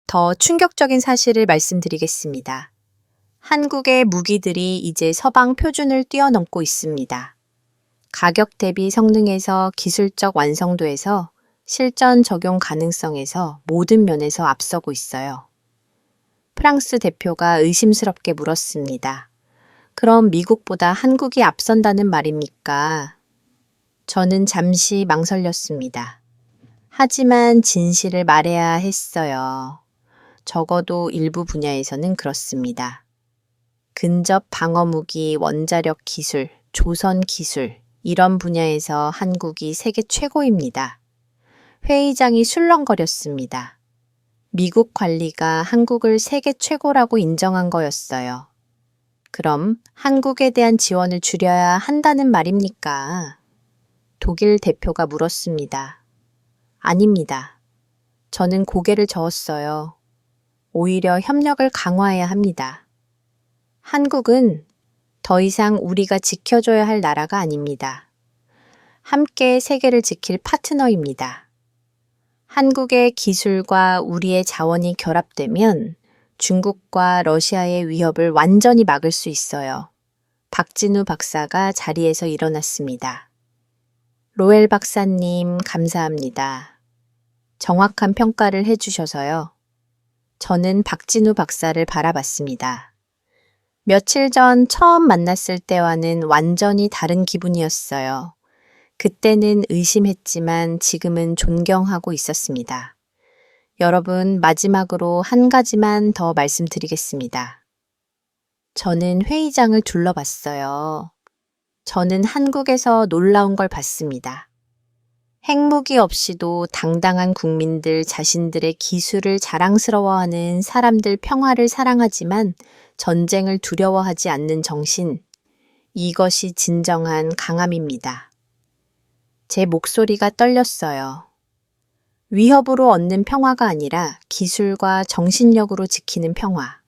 더 충격적인 사실을 말씀드리겠습니다. 한국의 무기들이 이제 서방 표준을 뛰어넘고 있습니다. 가격 대비 성능에서 기술적 완성도에서 실전 적용 가능성에서 모든 면에서 앞서고 있어요. 프랑스 대표가 의심스럽게 물었습니다. 그럼 미국보다 한국이 앞선다는 말입니까? 저는 잠시 망설였습니다. 하지만 진실을 말해야 했어요. 적어도 일부 분야에서는 그렇습니다. 근접 방어무기, 원자력 기술, 조선 기술, 이런 분야에서 한국이 세계 최고입니다. 회의장이 술렁거렸습니다. 미국 관리가 한국을 세계 최고라고 인정한 거였어요. 그럼 한국에 대한 지원을 줄여야 한다는 말입니까? 독일 대표가 물었습니다. 아닙니다. 저는 고개를 저었어요. 오히려 협력을 강화해야 합니다. 한국은 더 이상 우리가 지켜줘야 할 나라가 아닙니다. 함께 세계를 지킬 파트너입니다. 한국의 기술과 우리의 자원이 결합되면 중국과 러시아의 위협을 완전히 막을 수 있어요. 박진우 박사가 자리에서 일어났습니다. 로엘 박사님, 감사합니다. 정확한 평가를 해주셔서요. 저는 박진우 박사를 바라봤습니다. 며칠 전 처음 만났을 때와는 완전히 다른 기분이었어요. 그때는 의심했지만 지금은 존경하고 있었습니다. 여러분, 마지막으로 한 가지만 더 말씀드리겠습니다. 저는 회의장을 둘러봤어요. 저는 한국에서 놀라운 걸 봤습니다. 핵무기 없이도 당당한 국민들 자신들의 기술을 자랑스러워하는 사람들 평화를 사랑하지만 전쟁을 두려워하지 않는 정신, 이것이 진정한 강함입니다. 제 목소리가 떨렸어요. 위협으로 얻는 평화가 아니라 기술과 정신력으로 지키는 평화.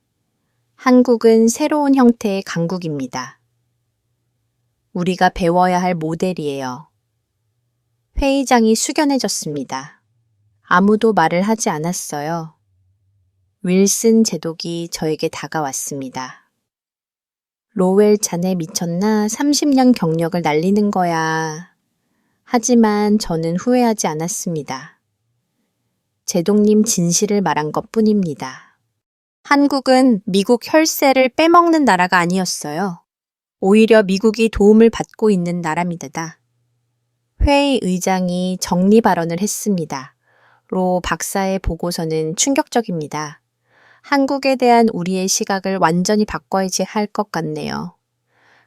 한국은 새로운 형태의 강국입니다. 우리가 배워야 할 모델이에요. 회의장이 숙연해졌습니다. 아무도 말을 하지 않았어요. 윌슨 제독이 저에게 다가왔습니다. 로웰 자네 미쳤나? 30년 경력을 날리는 거야. 하지만 저는 후회하지 않았습니다. 제독님 진실을 말한 것뿐입니다. 한국은 미국 혈세를 빼먹는 나라가 아니었어요. 오히려 미국이 도움을 받고 있는 나라입니다. 회의 의장이 정리 발언을 했습니다. 로 박사의 보고서는 충격적입니다. 한국에 대한 우리의 시각을 완전히 바꿔야지 할 것 같네요.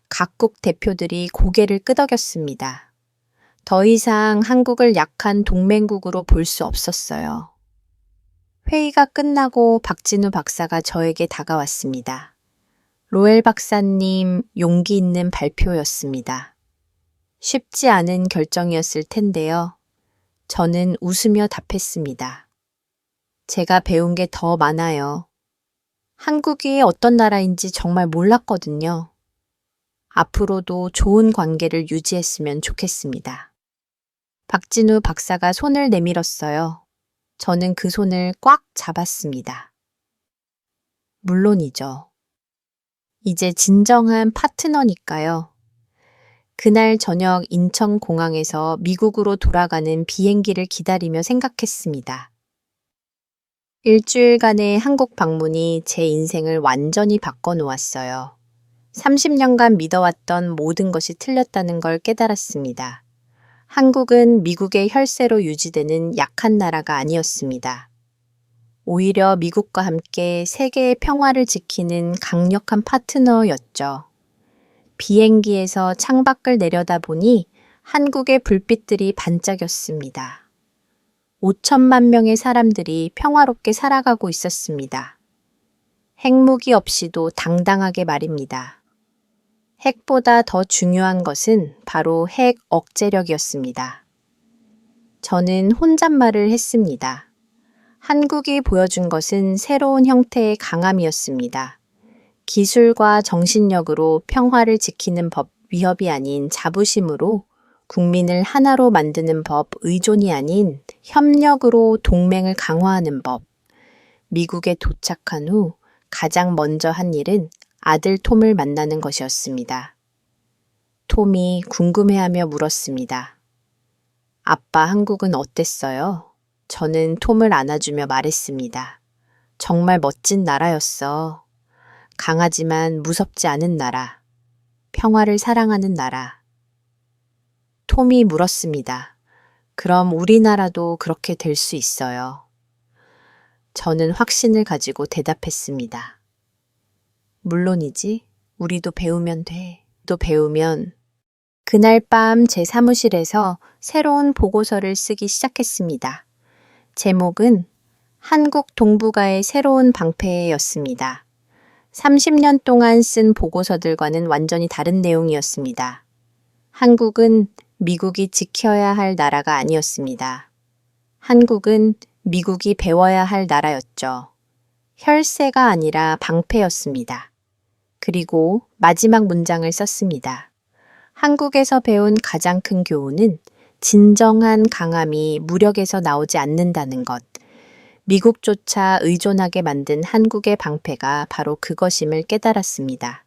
각국 대표들이 고개를 끄덕였습니다. 더 이상 한국을 약한 동맹국으로 볼 수 없었어요. 회의가 끝나고 박진우 박사가 저에게 다가왔습니다. 로엘 박사님, 용기 있는 발표였습니다. 쉽지 않은 결정이었을 텐데요. 저는 웃으며 답했습니다. 제가 배운 게 더 많아요. 한국이 어떤 나라인지 정말 몰랐거든요. 앞으로도 좋은 관계를 유지했으면 좋겠습니다. 박진우 박사가 손을 내밀었어요. 저는 그 손을 꽉 잡았습니다. 물론이죠. 이제 진정한 파트너니까요. 그날 저녁 인천공항에서 미국으로 돌아가는 비행기를 기다리며 생각했습니다. 일주일간의 한국 방문이 제 인생을 완전히 바꿔놓았어요. 30년간 믿어왔던 모든 것이 틀렸다는 걸 깨달았습니다. 한국은 미국의 혈세로 유지되는 약한 나라가 아니었습니다. 오히려 미국과 함께 세계의 평화를 지키는 강력한 파트너였죠. 비행기에서 창밖을 내려다보니 한국의 불빛들이 반짝였습니다. 5천만 명의 사람들이 평화롭게 살아가고 있었습니다. 핵무기 없이도 당당하게 말입니다. 핵보다 더 중요한 것은 바로 핵 억제력이었습니다. 저는 혼잣말을 했습니다. 한국이 보여준 것은 새로운 형태의 강함이었습니다. 기술과 정신력으로 평화를 지키는 법, 위협이 아닌 자부심으로 국민을 하나로 만드는 법, 의존이 아닌 협력으로 동맹을 강화하는 법. 미국에 도착한 후 가장 먼저 한 일은 아들 톰을 만나는 것이었습니다. 톰이 궁금해하며 물었습니다. 아빠, 한국은 어땠어요? 저는 톰을 안아주며 말했습니다. 정말 멋진 나라였어. 강하지만 무섭지 않은 나라. 평화를 사랑하는 나라. 톰이 물었습니다. 그럼 우리나라도 그렇게 될 수 있어요. 저는 확신을 가지고 대답했습니다. 물론이지. 우리도 배우면 돼. 또 배우면. 그날 밤 제 사무실에서 새로운 보고서를 쓰기 시작했습니다. 제목은 한국 동북아의 새로운 방패였습니다. 30년 동안 쓴 보고서들과는 완전히 다른 내용이었습니다. 한국은 미국이 지켜야 할 나라가 아니었습니다. 한국은 미국이 배워야 할 나라였죠. 혈세가 아니라 방패였습니다. 그리고 마지막 문장을 썼습니다. 한국에서 배운 가장 큰 교훈은 진정한 강함이 무력에서 나오지 않는다는 것. 미국조차 의존하게 만든 한국의 방패가 바로 그것임을 깨달았습니다.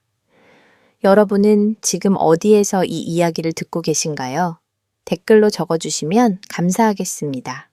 여러분은 지금 어디에서 이 이야기를 듣고 계신가요? 댓글로 적어주시면 감사하겠습니다.